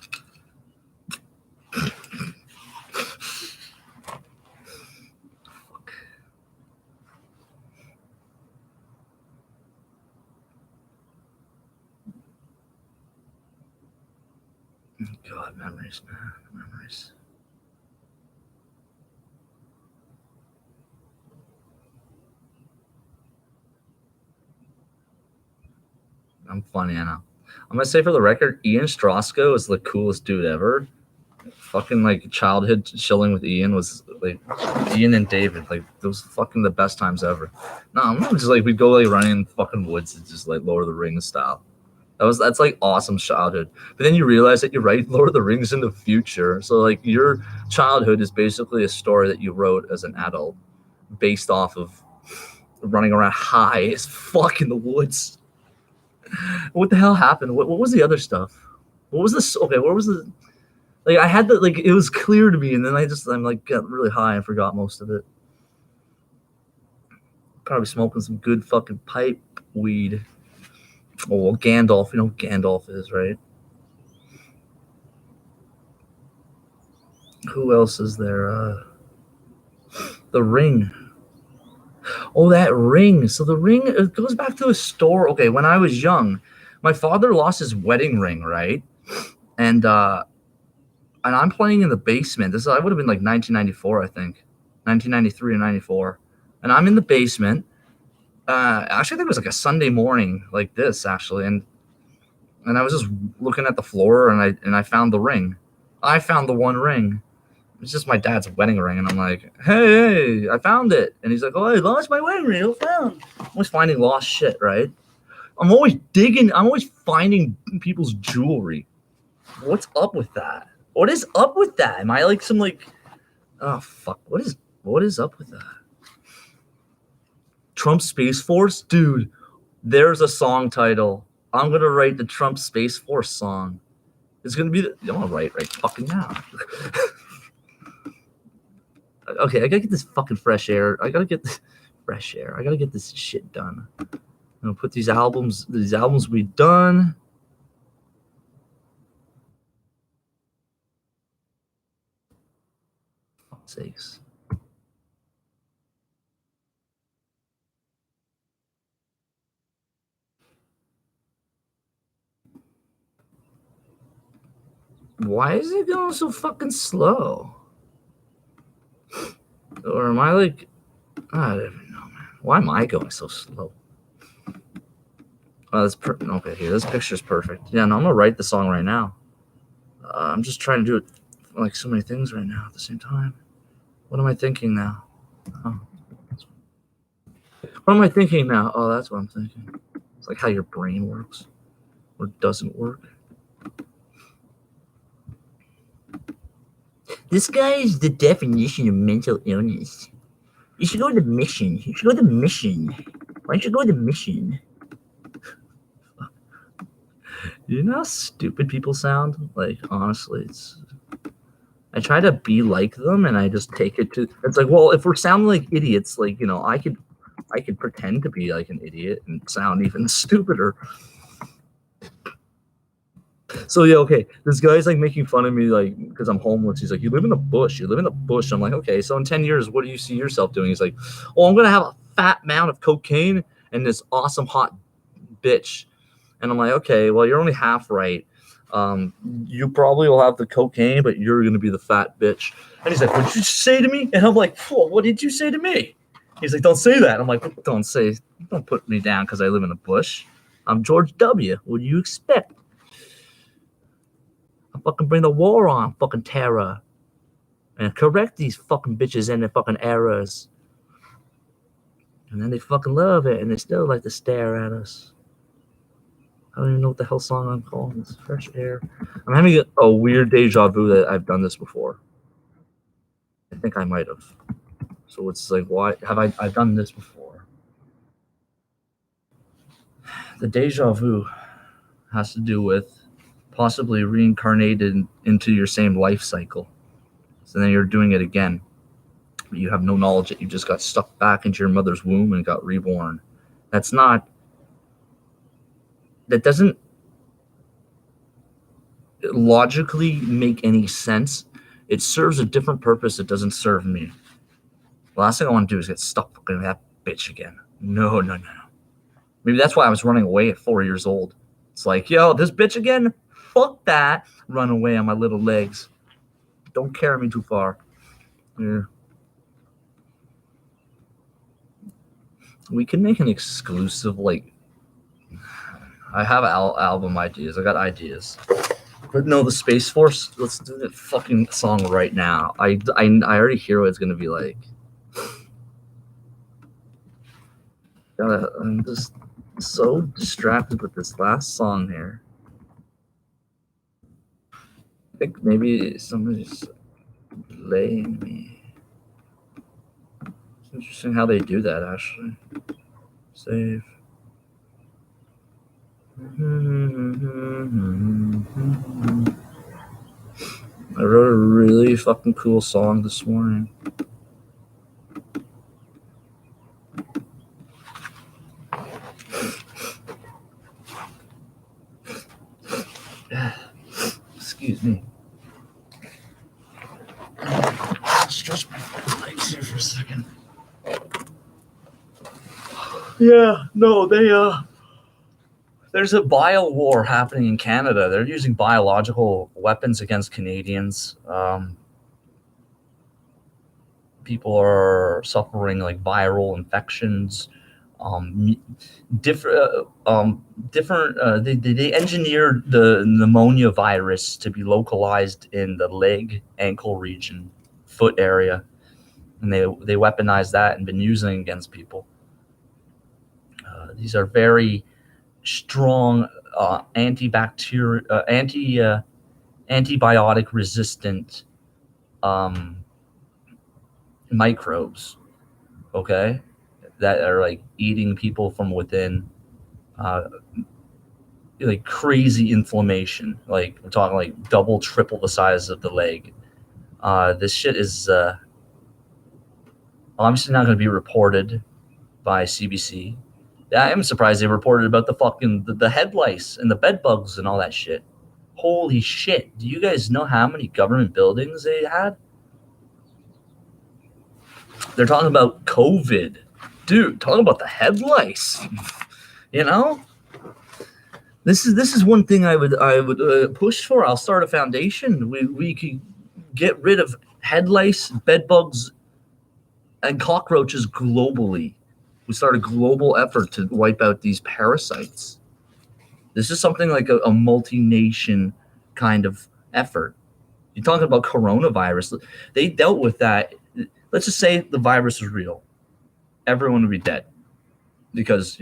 God, memories, man, memories. I'm funny, I know. I'm gonna say for the record, Ian Strosco is the coolest dude ever. Fucking like childhood chilling with Ian was like Ian and David, like those fucking the best times ever. No, I'm just like we'd go like running in fucking woods, and just like Lord of the Rings style. That's like awesome childhood. But then you realize that you write Lord of the Rings in the future. So like your childhood is basically a story that you wrote as an adult based off of running around high as fuck in the woods. What the hell happened? What was the other stuff? What was this? Okay, what was the like? I had the like it was clear to me, and then I'm like got really high and forgot most of it. Probably smoking some good fucking pipe weed. Oh, well, Gandalf. You know who Gandalf is, right? Who else is there? The Ring. Oh, that ring. So the ring it goes back to a store. Okay, when I was young, my father lost his wedding ring, right? And I'm playing in the basement. I would have been like 1994, I think, 1993 or 94. And I'm in the basement. Actually, I think it was like a Sunday morning, like this actually, and I was just looking at the floor, and I found the ring. I found the one ring. It's just my dad's wedding ring, and I'm like, hey, I found it. And he's like, oh, I lost my wedding ring. I found. I'm always finding lost shit, right? I'm always digging. I'm always finding people's jewelry. What's up with that? What is up with that? Am I like some like, oh fuck? What is up with that? Trump Space Force, dude. There's a song title. I'm gonna write the Trump Space Force song. It's gonna be. I'm gonna write right fucking now. Okay, I gotta get this fucking fresh air. I gotta get this fresh air. I gotta get this shit done. I'm gonna put these albums we done. Fuck's sakes. Why is it going so fucking slow? Or am I like, I don't even know, man. Why am I going so slow? Oh, that's okay. Here, this picture's perfect. Yeah, no, I'm gonna write the song right now. I'm just trying to do it like so many things right now at the same time. What am I thinking now? Oh. What am I thinking now? Oh, that's what I'm thinking. It's like how your brain works or doesn't work. This guy is the definition of mental illness. You should go to the mission. You should go to the mission. Why don't you go to the mission? You know how stupid people sound? Like, honestly, I try to be like them, and I just take it to. It's like, well, if we're sounding like idiots, like I could pretend to be like an idiot and sound even stupider. So yeah, okay. This guy's like making fun of me, like because I'm homeless. He's like, "You live in the bush. You live in the bush." I'm like, "Okay." So in 10 years, what do you see yourself doing? He's like, "Oh, I'm gonna have a fat amount of cocaine and this awesome hot bitch." And I'm like, "Okay, well, you're only half right. You probably will have the cocaine, but you're gonna be the fat bitch." And he's like, "What did you say to me?" And I'm like, "What did you say to me?" He's like, "Don't say that." I'm like, "Don't put me down because I live in the bush. I'm George W. What do you expect? I fucking bring the war on fucking terror and correct these fucking bitches and their fucking errors." And then they fucking love it, and they still like to stare at us. I don't even know what the hell song I'm calling this. Fresh air. I'm having a weird deja vu that I've done this before. I think I might have. So it's like, why have I've done this before? The deja vu. has to do with possibly reincarnated into your same life cycle. So then you're doing it again. You have no knowledge that you just got stuck back into your mother's womb and got reborn. That's not, that doesn't logically make any sense. It serves a different purpose. It doesn't serve me. The last thing I want to do is get stuck fucking with that bitch again. No, no, no. Maybe that's why I was running away at 4 years old. It's like, yo, this bitch again? Fuck that. Run away on my little legs. Don't carry me too far. Yeah. We can make an exclusive, like, I have album ideas. I got ideas. But no, the Space Force, let's do that fucking song right now. I already hear what it's going to be like. I'm just so distracted with this last song here. I think maybe somebody's laying me. It's interesting how they do that, actually. Save. I wrote a really fucking cool song this morning. Excuse me. Stretch my legs here for a second. Yeah, no, there's a bio war happening in Canada. They're using biological weapons against Canadians. People are suffering like viral infections. Different. They engineered the pneumonia virus to be localized in the leg, ankle region, foot area, and they weaponized that and been using it against people. These are very strong antibiotic resistant microbes, okay, that are like eating people from within, like crazy inflammation. Like we're talking like double, triple the size of the leg. This shit is obviously not going to be reported by CBC. I am surprised they reported about the fucking the head lice and the bed bugs and all that shit. Holy shit. Do you guys know how many government buildings they had? They're talking about COVID. Dude, talking about the head lice. You know? This is one thing I would push for. I'll start a foundation. We could get rid of head lice, bed bugs, and cockroaches globally. We start a global effort to wipe out these parasites. This is something like a multi-nation kind of effort. You're talking about coronavirus. They dealt with that. Let's just say the virus is real. Everyone would be dead because,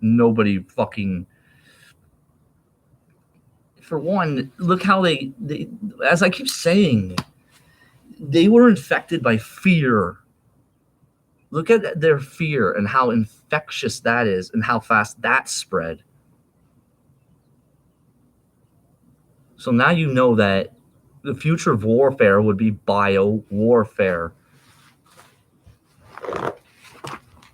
nobody fucking... For one, look how they, as I keep saying, they were infected by fear. Look at their fear and how infectious that is and how fast that spread. So now you know that the future of warfare would be bio warfare.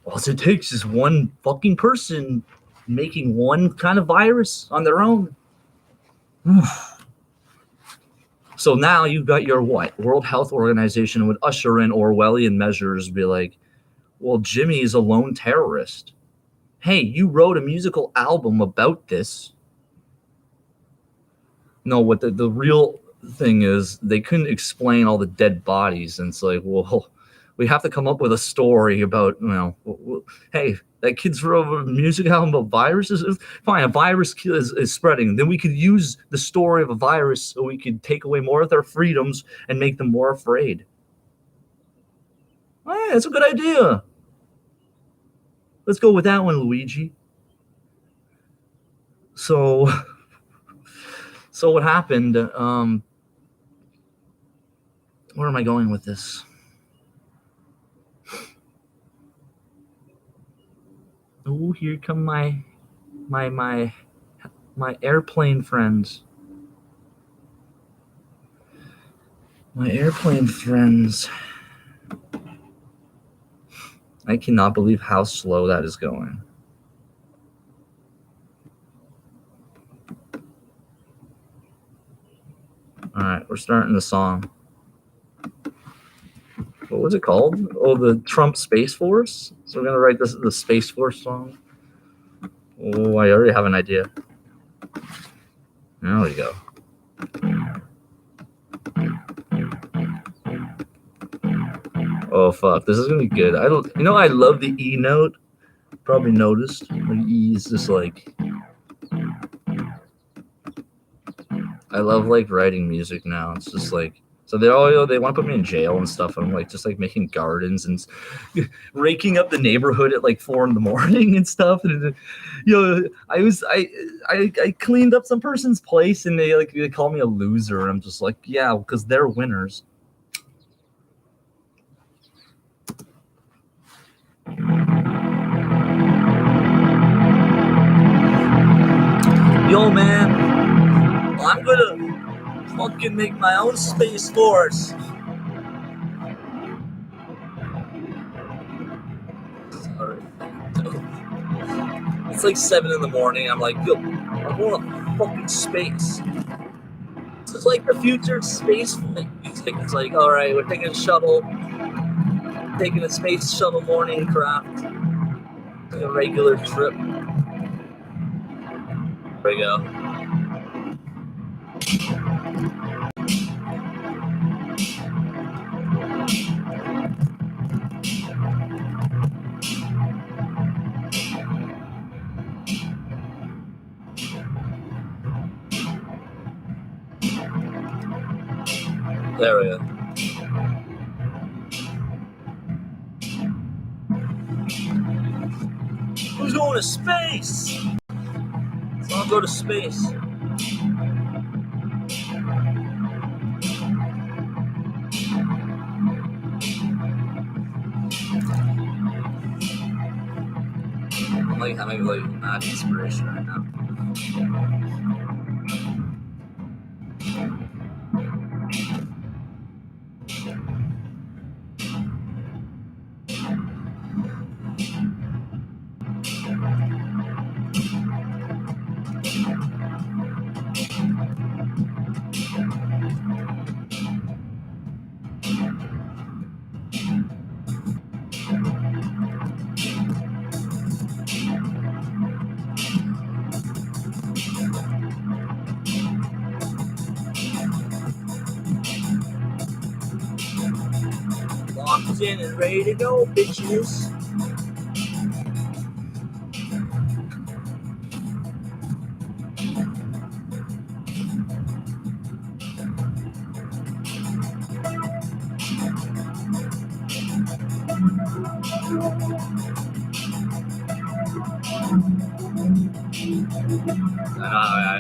All it takes is one fucking person making one kind of virus on their own. So now you've got your what? World Health Organization would usher in Orwellian measures, be like, well, Jimmy is a lone terrorist. Hey, you wrote a musical album about this. No, what the real thing is, they couldn't explain all the dead bodies. And it's like, well, we have to come up with a story about, hey, that kid's wrote a music album about viruses. Fine, a virus is spreading. Then we could use the story of a virus so we could take away more of their freedoms and make them more afraid. Hey, that's a good idea. Let's go with that one, Luigi. So what happened? Where am I going with this? Oh, here come my My airplane friends. My airplane friends. I cannot believe how slow that is going. All right, we're starting the song. What was it called? Oh, the Trump Space Force. So we're gonna write the Space Force song. Oh, I already have an idea. There we go. Oh fuck, this is gonna be good. I love the E note. Probably noticed. The E is just like. I love like writing music now. It's just like. So they want to put me in jail and stuff. And I'm like just like making gardens and raking up the neighborhood at like 4 a.m. and stuff. And I cleaned up some person's place and they call me a loser. And I'm just like, yeah, because they're winners. Yo, man, I'm gonna fucking make my own Space Force. Sorry. It's like 7 a.m. I'm like, yo, I'm going to fucking space. It's like the future space flight music. It's like, all right, we're taking a shuttle, taking a space shuttle morning craft, like a regular trip. There we go. There we go. Who's going to space? I'll go to space. I'm like having like mad inspiration right now. Locked in and ready to go, bitches.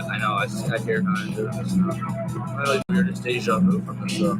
I know. I hear how I'm doing this now. I like weirdest deja vu from this stuff.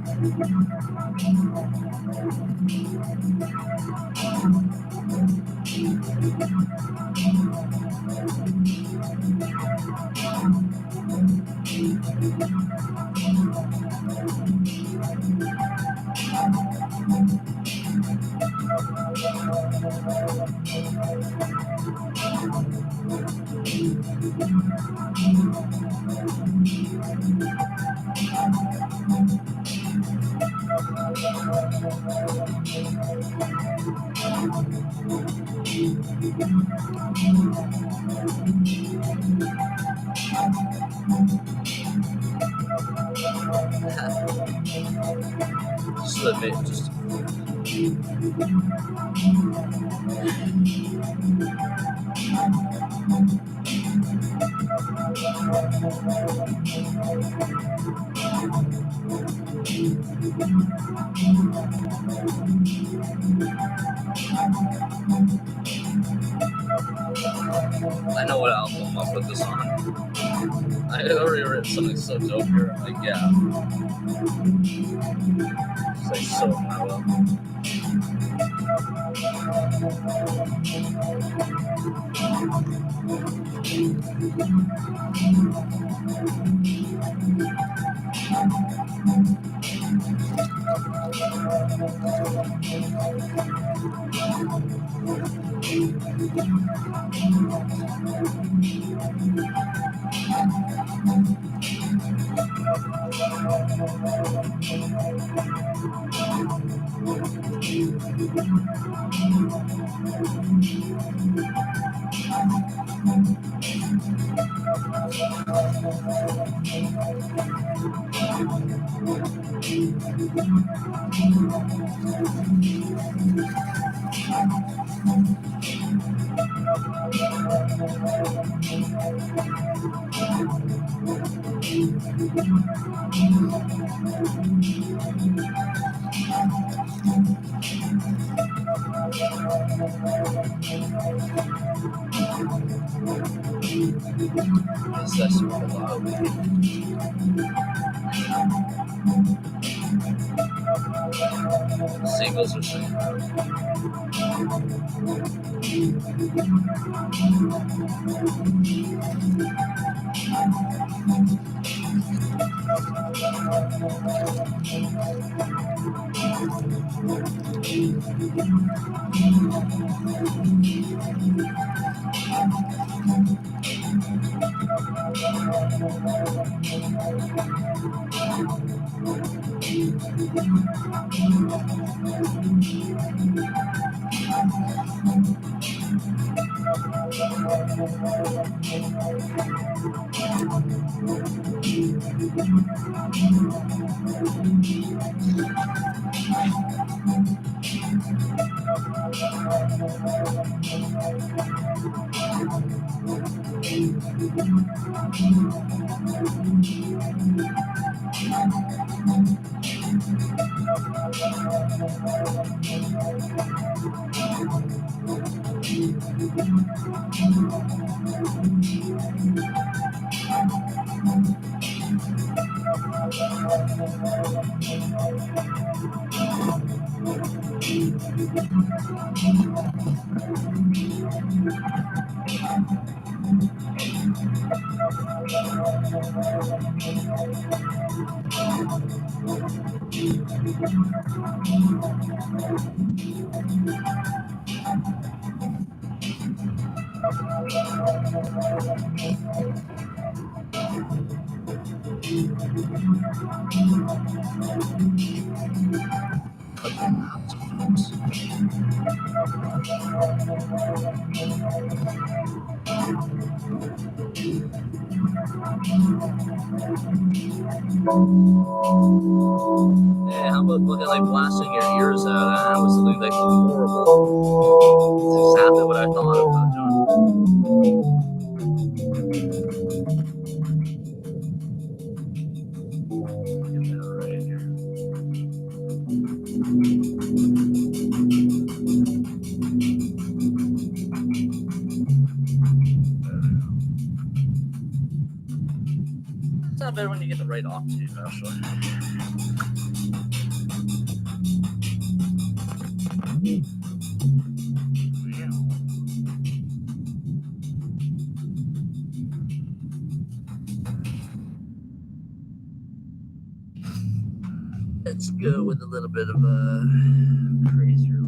Just let me just. I know what album I'll put this on. I already read something so dope here. I'm like, yeah. It's like so well. Seagulls are saying yeah, how about fucking like blasting your ears out? That was something like horrible. That's exactly what I thought about doing. Get that right here. It's not bad when you get the right octave, actually. Let's go with a little bit of a crazier.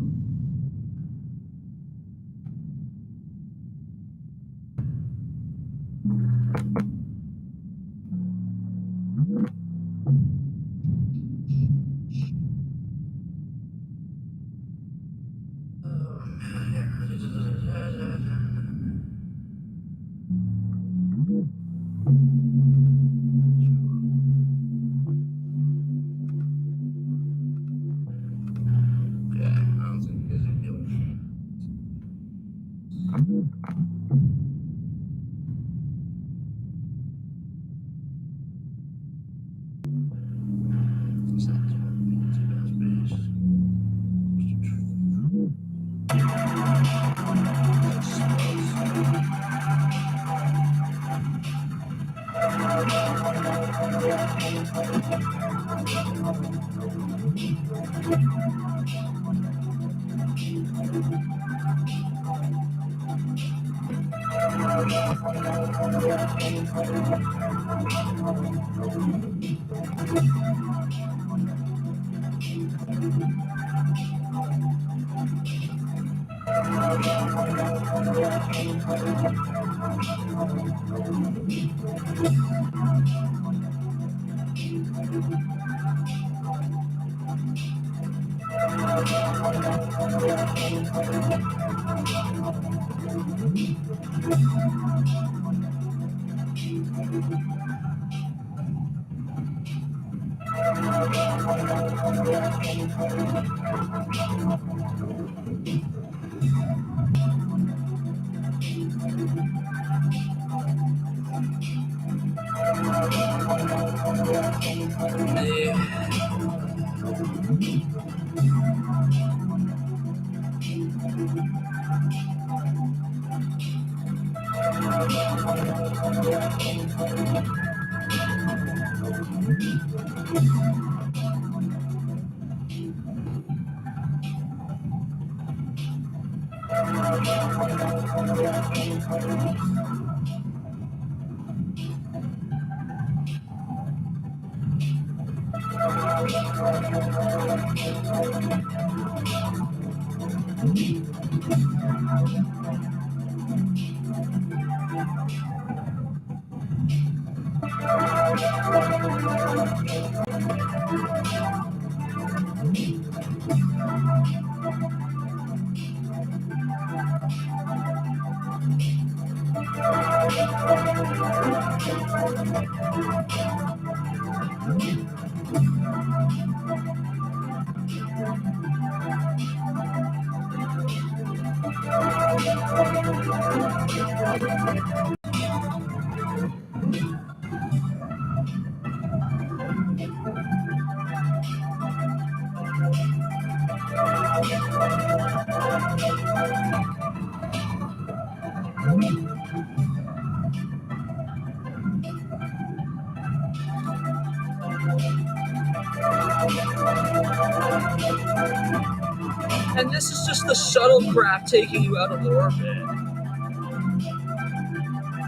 And this is just the shuttlecraft taking you out of orbit.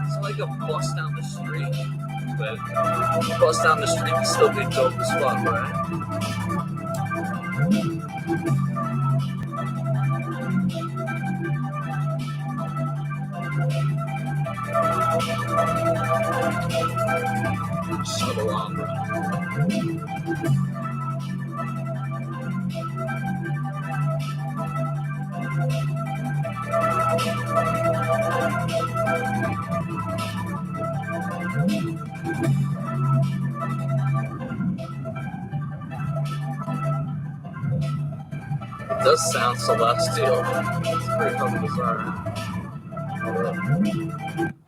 It's like a bus down the street. But bus down the street can still be dope as fuck, right? Shuttle opera. It does sound celestial. It's pretty fucking bizarre.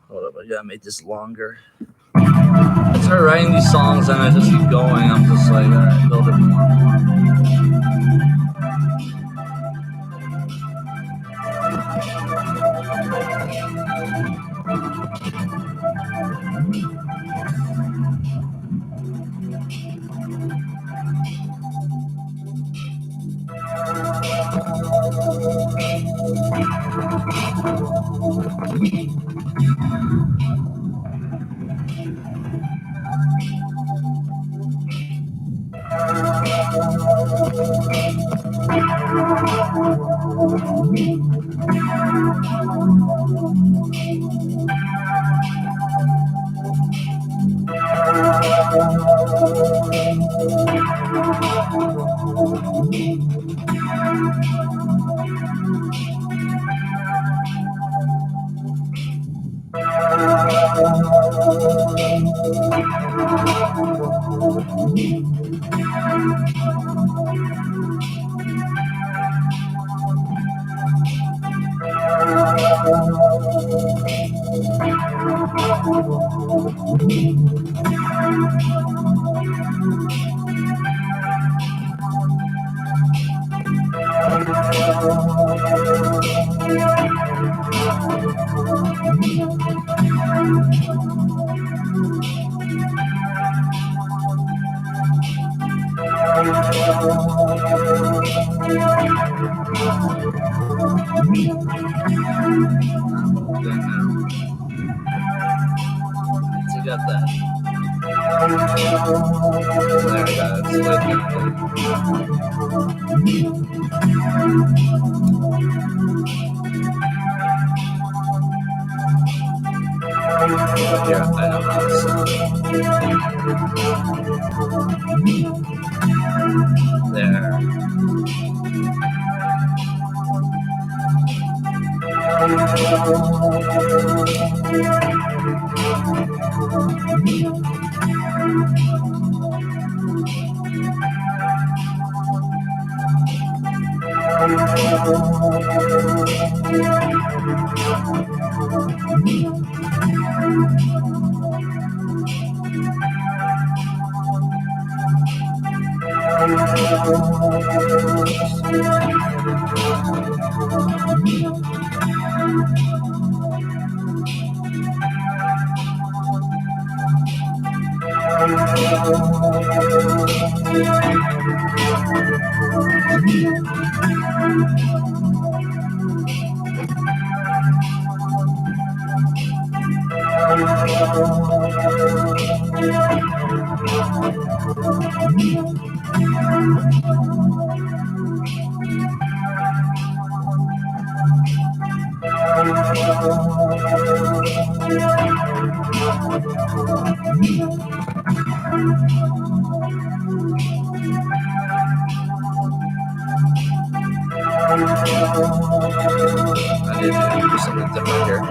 Hold up, I gotta make this longer. I started writing these songs and I just keep going. I'm just like, alright, build it more and more. You got that. There we go. It's yeah, I know how this there. I need to do something different here.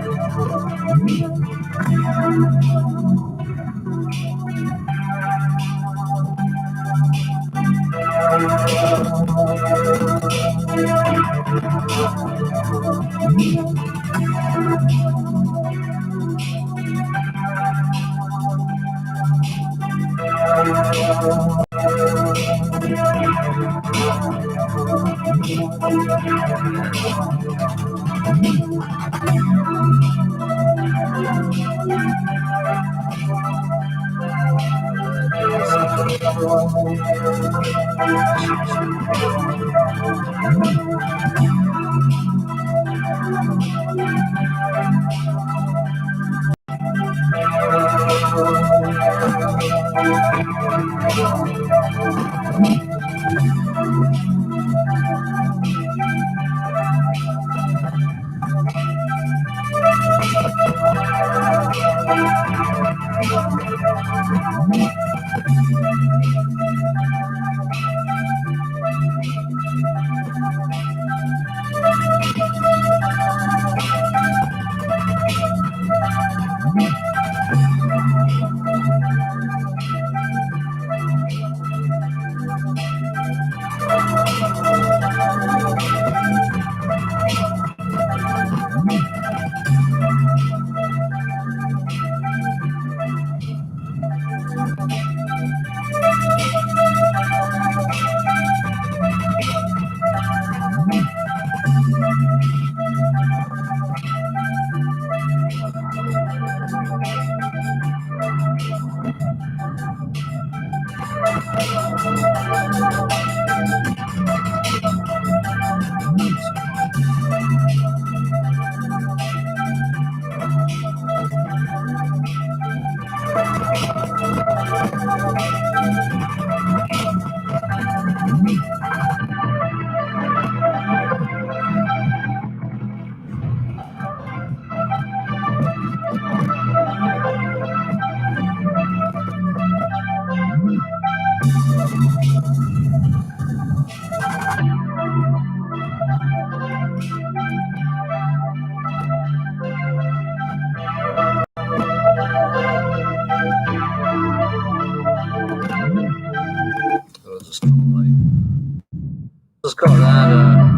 Let's call that whatever.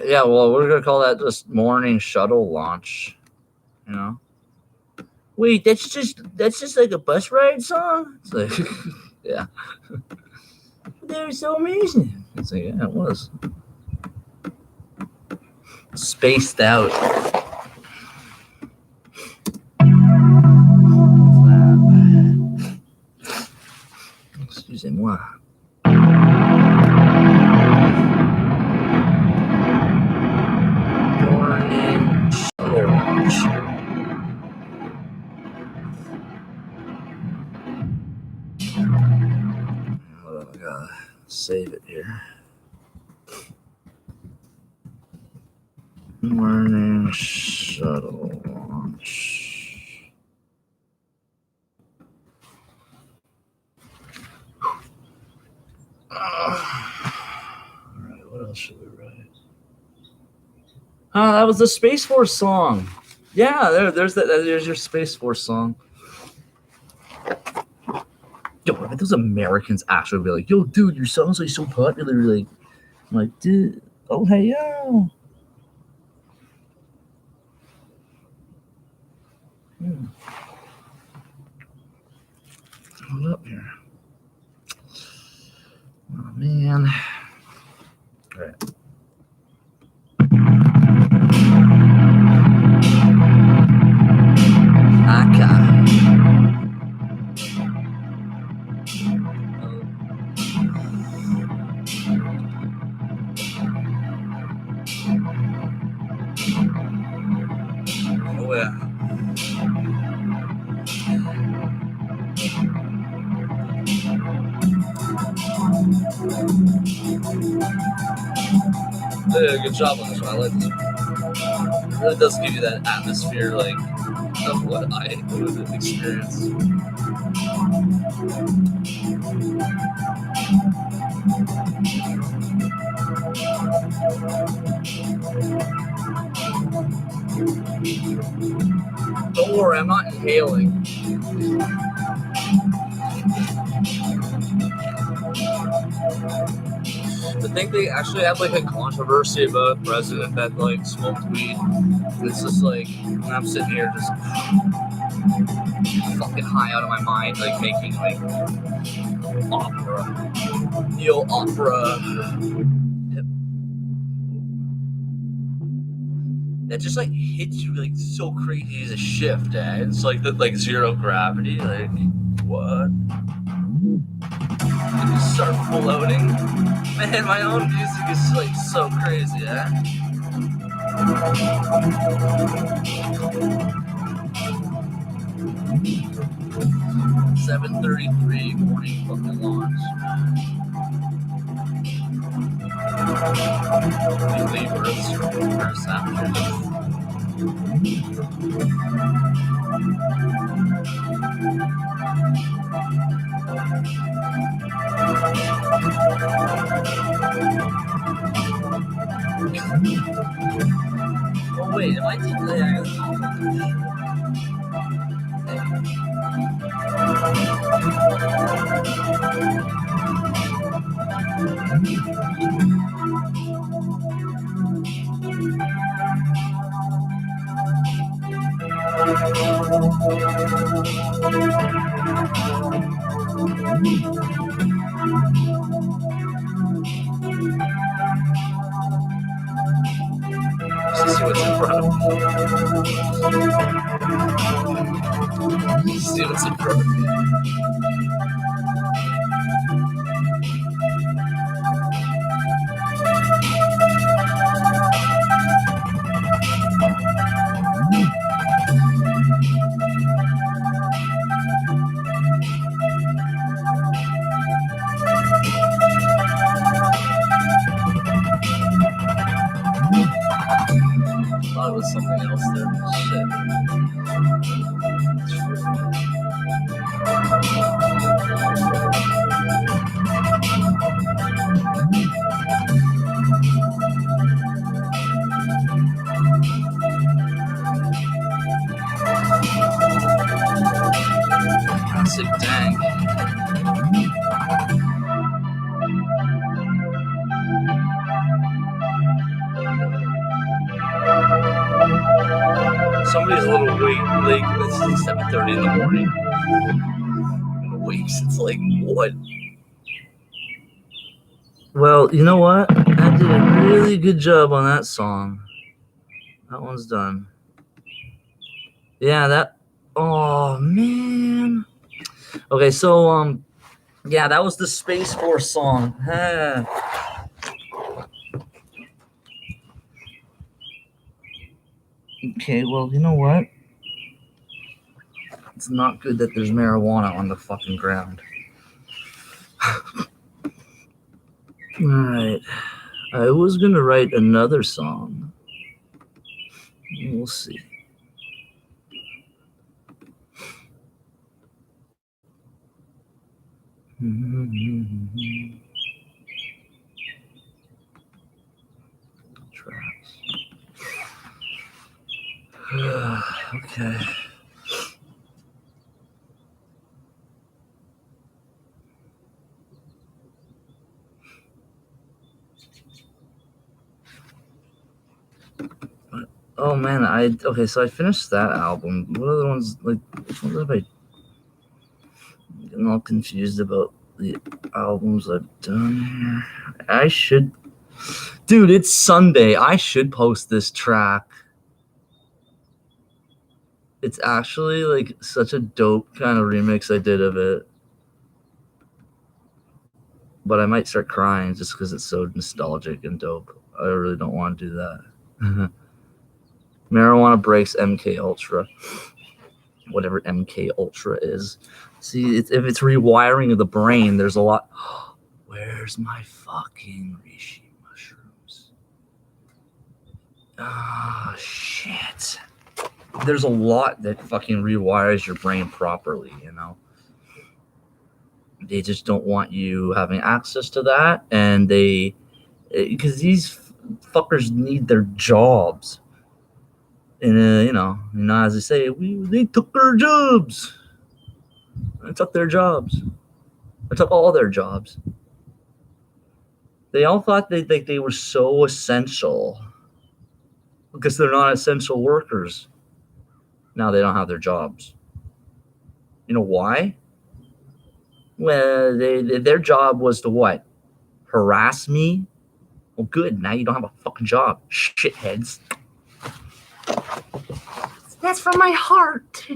Yeah, well, we're gonna call that just morning shuttle launch. You know. Wait, that's just like a bus ride song. It's like, yeah. they're so amazing. It's like, yeah, it was. Spaced out. Excusez-moi. Morning challenge. Hold on, I gotta save it here. Morning shuttle launch. Alright, what else should we write? That was the Space Force song. Yeah, there's your Space Force song. Yo, I bet those Americans actually be like, yo, dude, your song's like so popular. Like, I'm like, dude, oh hey yo. Hold up here. Oh man. All right. Oh yeah. Yeah, good job on this one. I like this one. It really does give you that atmosphere, like, of what I would experience. Don't worry, I'm not inhaling. I think they actually had like a controversy about a president that like smoked weed. It's just like I'm sitting here just fucking high out of my mind, like making like opera, neo-opera. That just like hits you like so crazy as a shift, eh? It's like the like zero gravity, like what? You just start floating. Man, my own music is like so crazy, eh? $7:33 morning fucking launch. We leave Earth's afternoon. Oh wait, am I delaying? Let's see what's in front of me. Let's see what's in front of me. I thought it was something else there. Shit. Classic tank. Somebody's a little late. It's 7:30 in the morning. I'm awake since like what? Well, you know what? I did a really good job on that song. That one's done. Yeah, that. Oh man. Okay, so yeah, that was the Space Force song. Okay, well, you know what? It's not good that there's marijuana on the fucking ground. Alright. I was gonna write another song. We'll see. Tracks. Okay. Oh man, okay. So I finished that album. What other ones? Like, which ones have I? I'm all confused about the albums I've done here. I should, dude. It's Sunday. I should post this track. It's actually like such a dope kind of remix I did of it. But I might start crying just because it's so nostalgic and dope. I really don't want to do that. Marijuana Breaks MK Ultra, whatever MK Ultra is. See, if it's rewiring of the brain, there's a lot. Where's my fucking reishi mushrooms? Ah, shit. There's a lot that fucking rewires your brain properly, you know? They just don't want you having access to that, and because these fuckers need their jobs. And as they say, they took their jobs. I took their jobs. I took all their jobs. They all thought they were so essential because they're not essential workers. Now they don't have their jobs. You know why? Well, their job was to what? Harass me? Well, good. Now you don't have a fucking job, shitheads. That's from my heart.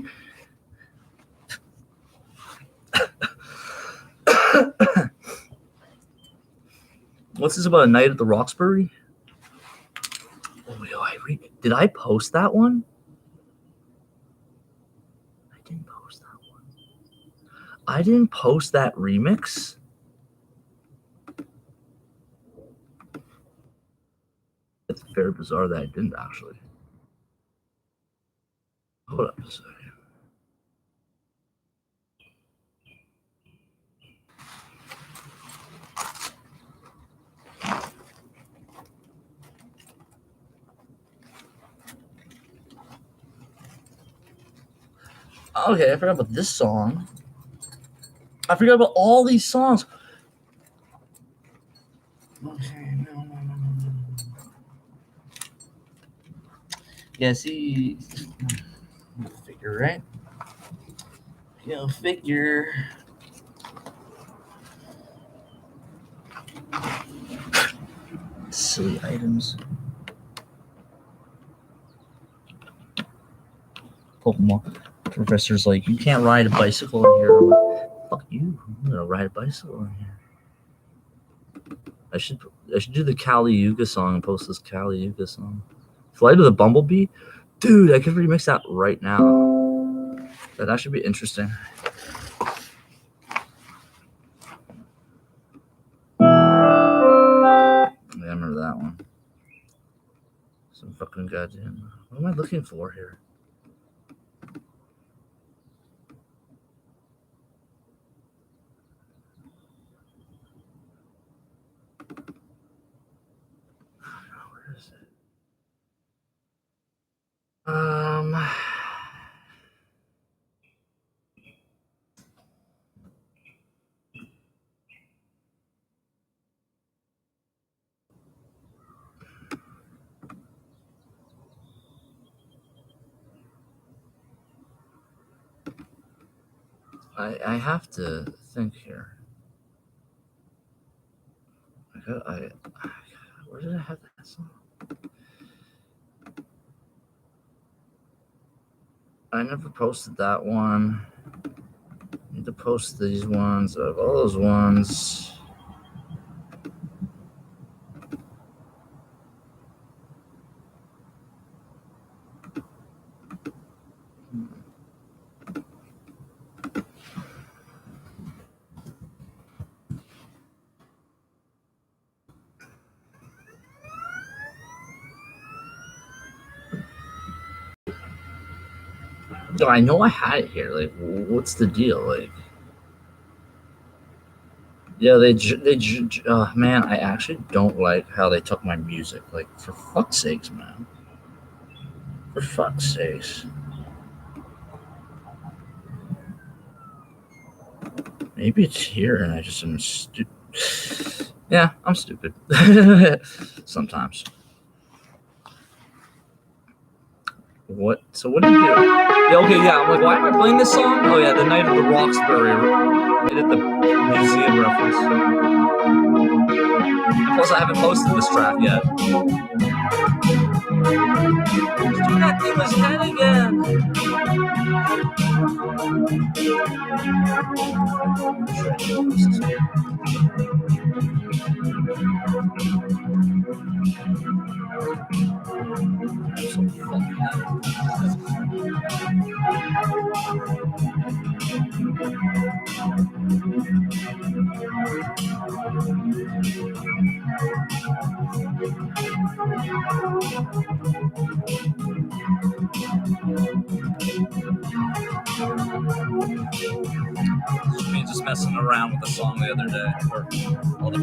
What's this about? A night at the Roxbury? Oh, did I post that one? I didn't post that one. I didn't post that remix. It's very bizarre that I didn't actually. Hold up a second. Okay, I forgot about this song. I forgot about all these songs. Okay, no. Yeah, see, figure, right? Figure. Silly items. Pokemon. Professor's like, you can't ride a bicycle in here. Like, fuck you. I'm gonna ride a bicycle in here. I should do the Kali Yuga song and post this Kali Yuga song. Flight of the Bumblebee? Dude, I could remix that right now. That should be interesting. Yeah, I remember that one. Some fucking goddamn. What am I looking for here? Where is it? I have to think here. Where did I have that song? I never posted that one. I need to post these ones of all those ones. No, I know I had it here. Like, what's the deal? Like, yeah, man, I actually don't like how they took my music. Like, for fuck's sakes, man. For fuck's sakes. Maybe it's here and I just am stupid. Yeah, I'm stupid. Sometimes. What? So what do you do? Yeah, okay, yeah. I'm like, why am I playing this song? Oh yeah, the Night of the Roxbury. I did the museum reference. Plus, I haven't posted this track yet. He's doing that thing with his head again. Me just messing around with the song the other day. Or other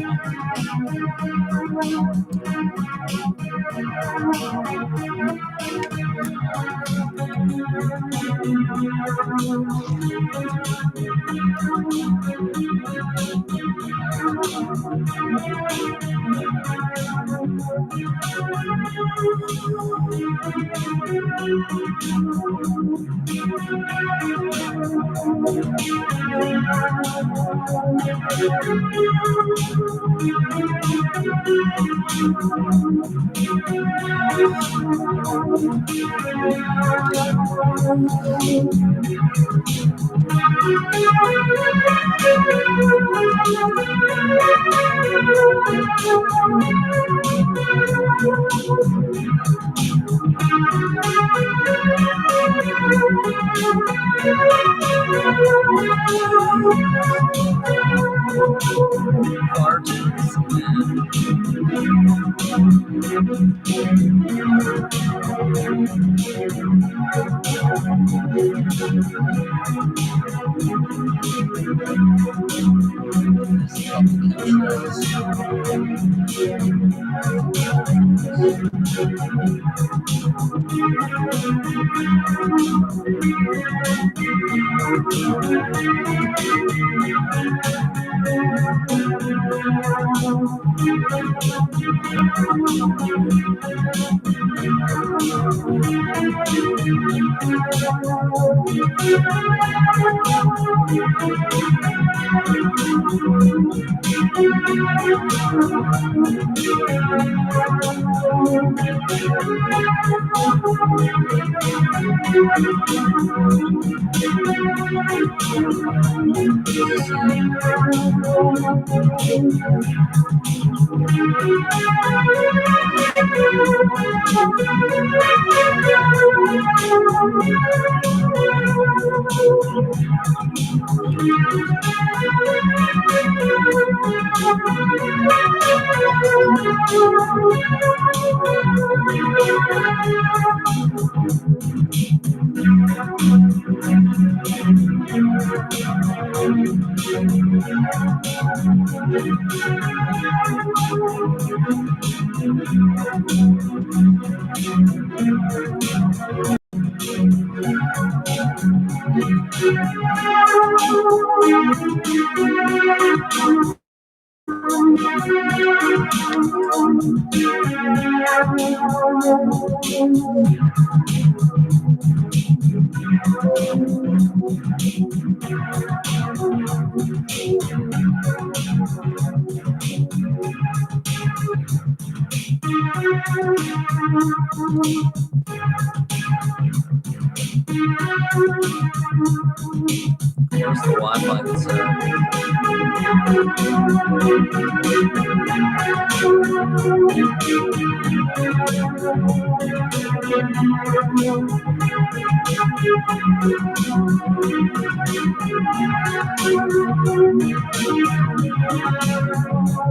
Where's the Wi-Fi that's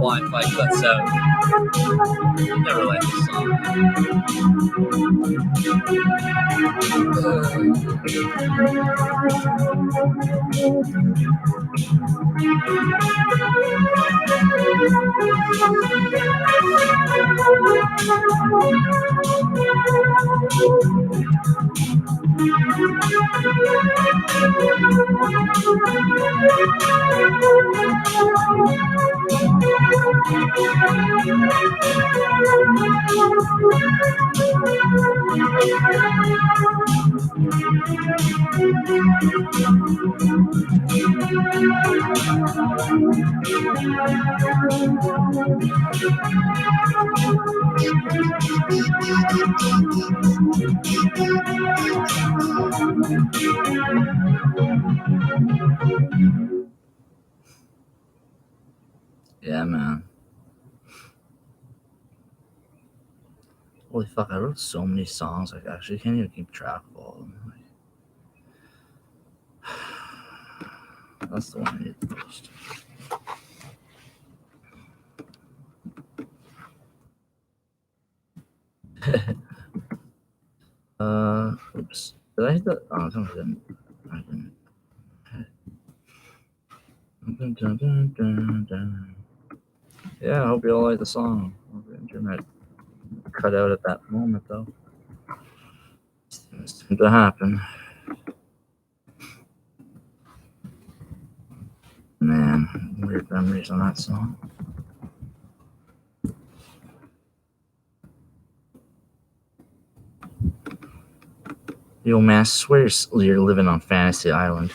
Wi-Fi cuts out. Never liked the Yeah, man. Holy fuck, I wrote so many songs, I actually can't even keep track of all of them. That's the one I need the most. Oops. Did I hit that? Oh, no, I didn't. Yeah, I hope you all like the song. The internet cut out at that moment, though. It seemed to happen. Man, weird memories on that song. Yo, man, I swear you're living on Fantasy Island.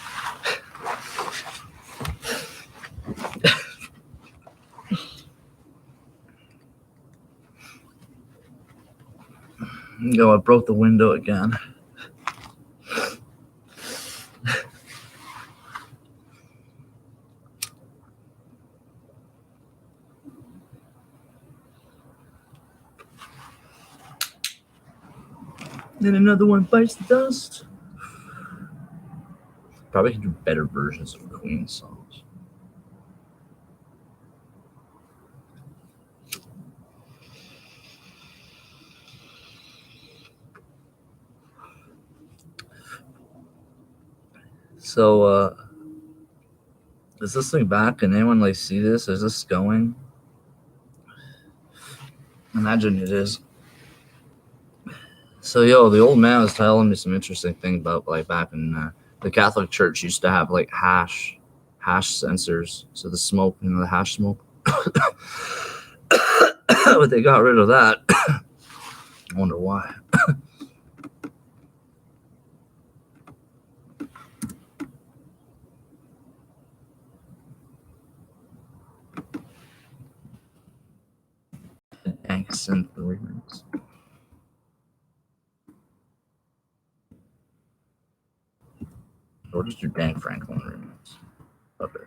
Yo, I broke the window again. Then another one bites the dust. Probably can do better versions of Queen songs. So, is this thing back? Can anyone like see this? Is this going? Imagine it is. So, yo, the old man was telling me some interesting thing about like back in the Catholic Church used to have like hash sensors. So the smoke, the hash smoke. But they got rid of that. I wonder why. Thanks and the remix. Or just your Dan Franklin remix. Okay.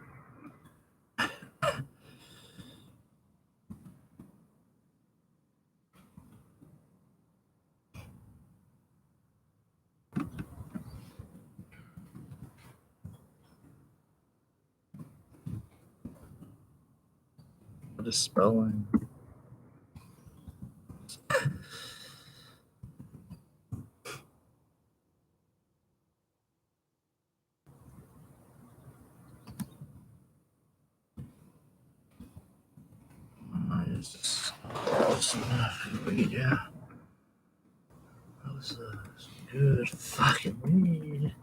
What is spelling? Yeah. That was some good fucking weed.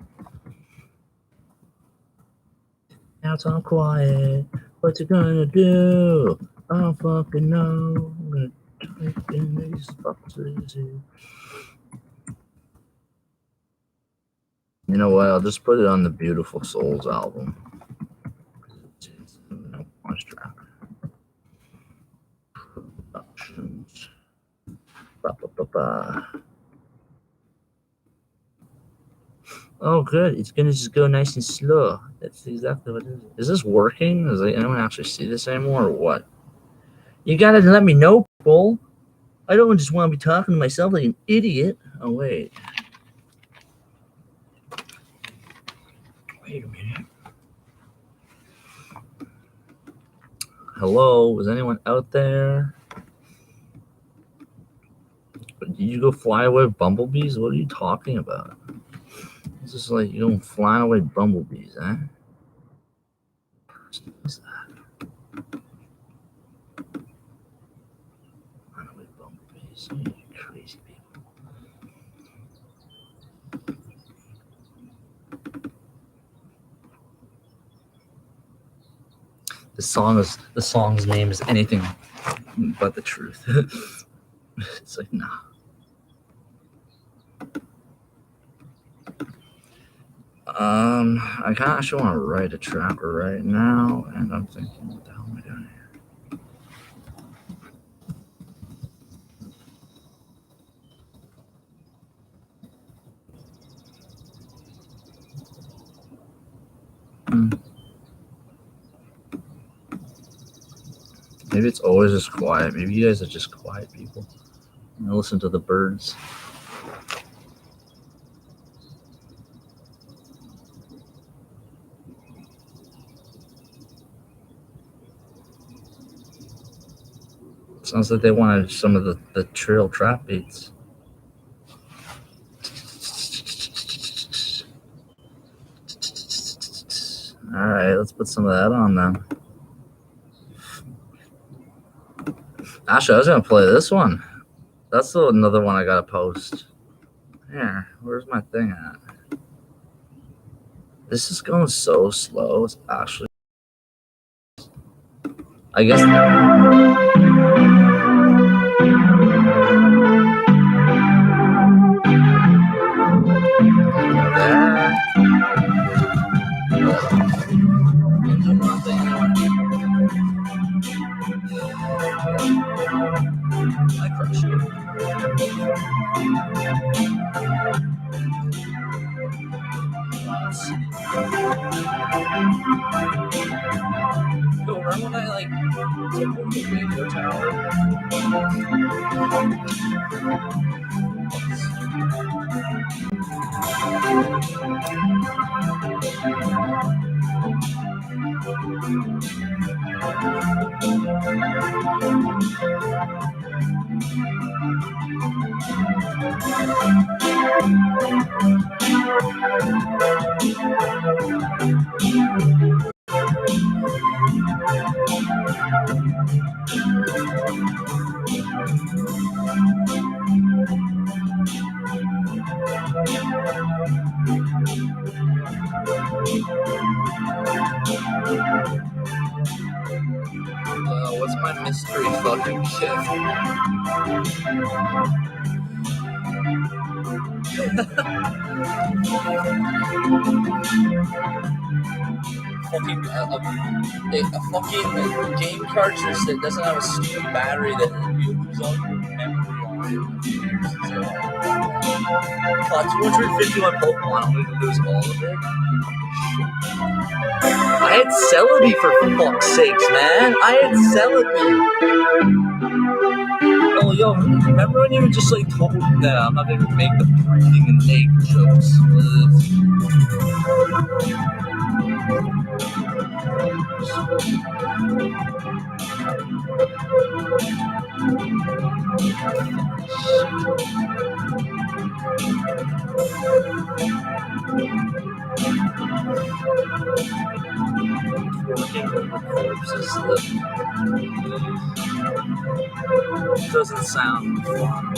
Now it's all quiet. What you gonna do? I don't fucking know. I'm gonna type in these boxes here. You know what? I'll just put it on the Beautiful Souls album. It's no track. Productions. Oh, good. It's gonna just go nice and slow. That's exactly what it is. Is this working? Does anyone actually see this anymore, or what? You gotta let me know, Bull. I don't just want to be talking to myself like an idiot. Oh, wait. Wait a minute. Hello? Is anyone out there? Did you go fly away with bumblebees? What are you talking about? It's just like you don't fly away bumblebees, eh? What's that? Fly away bumblebees. You crazy people. The song's name is anything but the truth. It's like, nah. I kind of actually want to write a trapper right now, and I'm thinking, what the hell am I doing here? Maybe it's always just quiet. Maybe you guys are just quiet people. I listen to the birds. Sounds like they wanted some of the trill trap beats. All right, let's put some of that on then. Actually, I was gonna play this one. That's another one I gotta post. Here, where's my thing at? This is going so slow. It's actually, I guess. I crush it. Yo, remember when I took over the radio tower? What's my mystery fucking gift? A fucking game cartridge that doesn't have a stupid battery that you lose all your memory on. 251 Pokemon, I'm going to lose all of it. I had Celebi for fuck's sakes, man. I had Celebi. Oh, yo, remember when you were just told that I'm not going to make the breeding and egg jokes? Doesn't sound fun.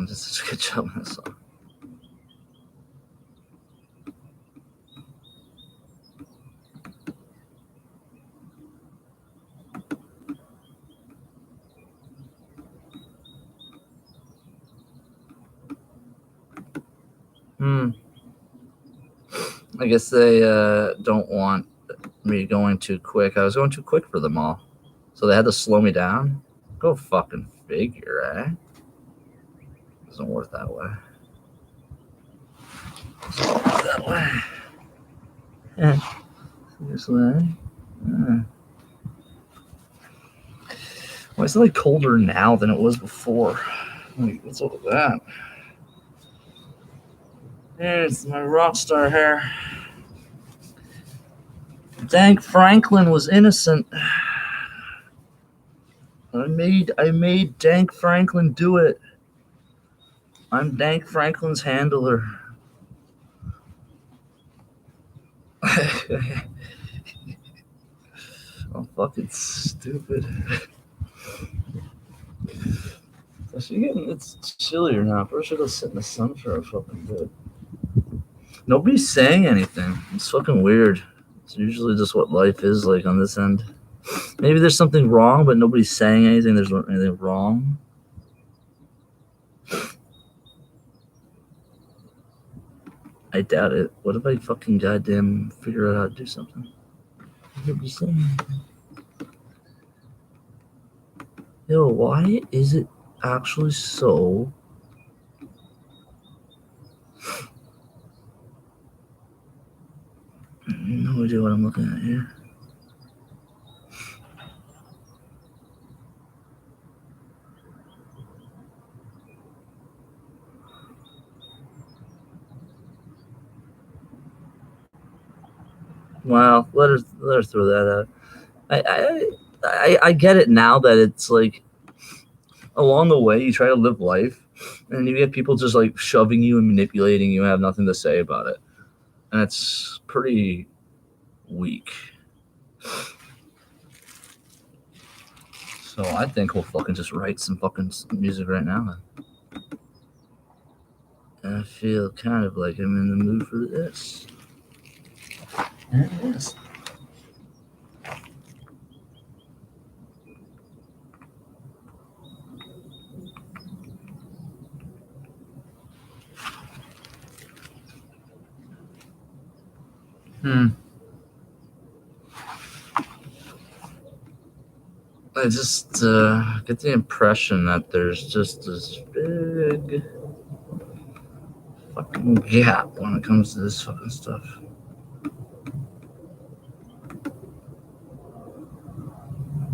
Franklin did such a good job in this song. I guess they don't want me going too quick. I was going too quick for them all. So they had to slow me down? Go fucking figure, eh? Doesn't work that way. Doesn't work that way. Yeah. Seriously. Yeah. Why is it like colder now than it was before? Like, what's up with that? There's my rock star hair. Dank Franklin was innocent. I made Dank Franklin do it. I'm Dank Franklin's handler. I'm fucking stupid. It's chillier now. First, I should go sit in the sun for a fucking bit. Nobody's saying anything. It's fucking weird. It's usually just what life is like on this end. Maybe there's something wrong, but nobody's saying anything. There's anything wrong. I doubt it. What if I fucking goddamn figure out how to do something? Nobody's saying anything. Yo, why is it actually so... No idea what I'm looking at here. Well, let her throw that out. I get it now that it's like along the way you try to live life and you get people just like shoving you and manipulating you and have nothing to say about it. And it's pretty weak. So I think we'll fucking just write some fucking music right now. And I feel kind of like I'm in the mood for this. There it is. I just get the impression that there's just this big fucking gap when it comes to this fucking stuff.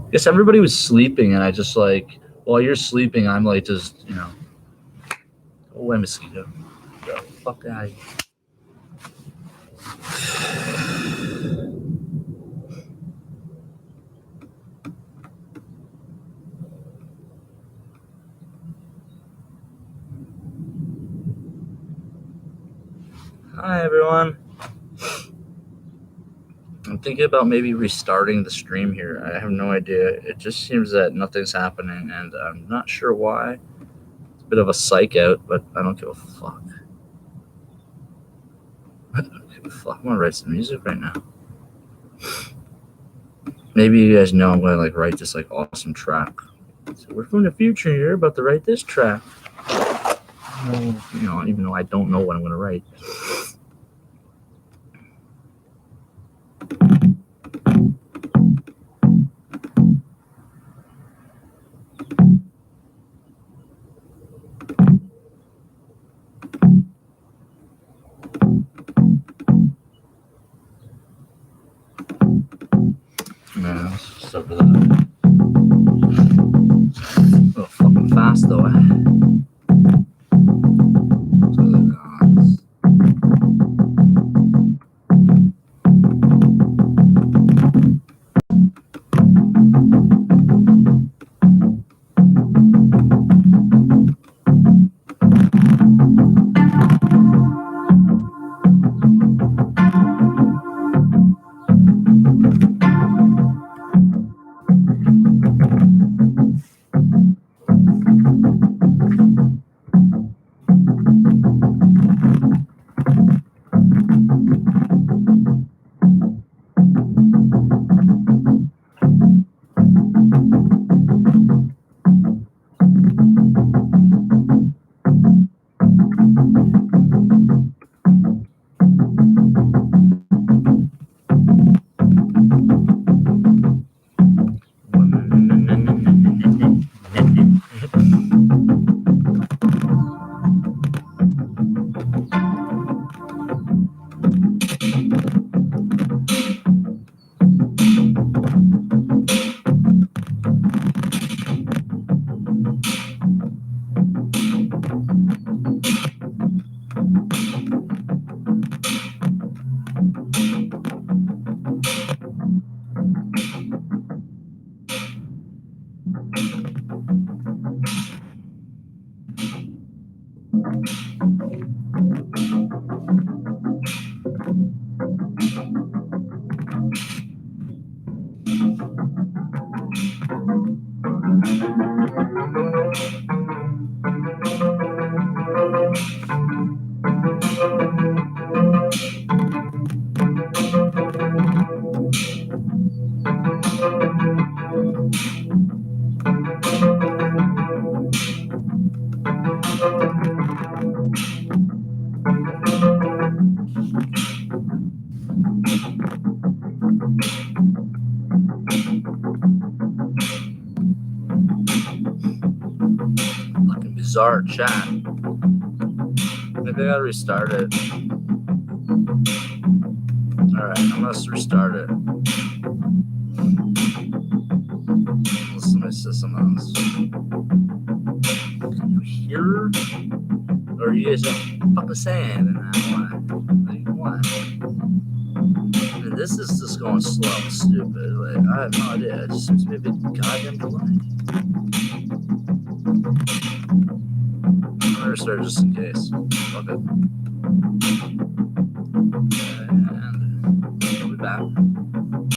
I guess everybody was sleeping, and I just like, while you're sleeping, I'm like just, you know, go away, mosquito. Go fuck out of here. Hi, everyone. I'm thinking about maybe restarting the stream here. I have no idea. It just seems that nothing's happening, and I'm not sure why. It's a bit of a psych out, but I don't give a fuck. I don't give a fuck. I'm gonna write some music right now. Maybe you guys know I'm gonna like write this like awesome track. So we're from the future here, about to write this track. You know, even though I don't know what I'm gonna write. Yeah, just over that. A little fucking fast though, restart chat. Maybe I gotta restart it. Alright, I must restart it. Listen to my system on this. Can you hear? Or are you guys just fucking saying in that one? And this is just going slow and stupid. Like, I have no idea. It just seems to be a bit goddamn delay. I'm gonna restart just in case. Fuck it.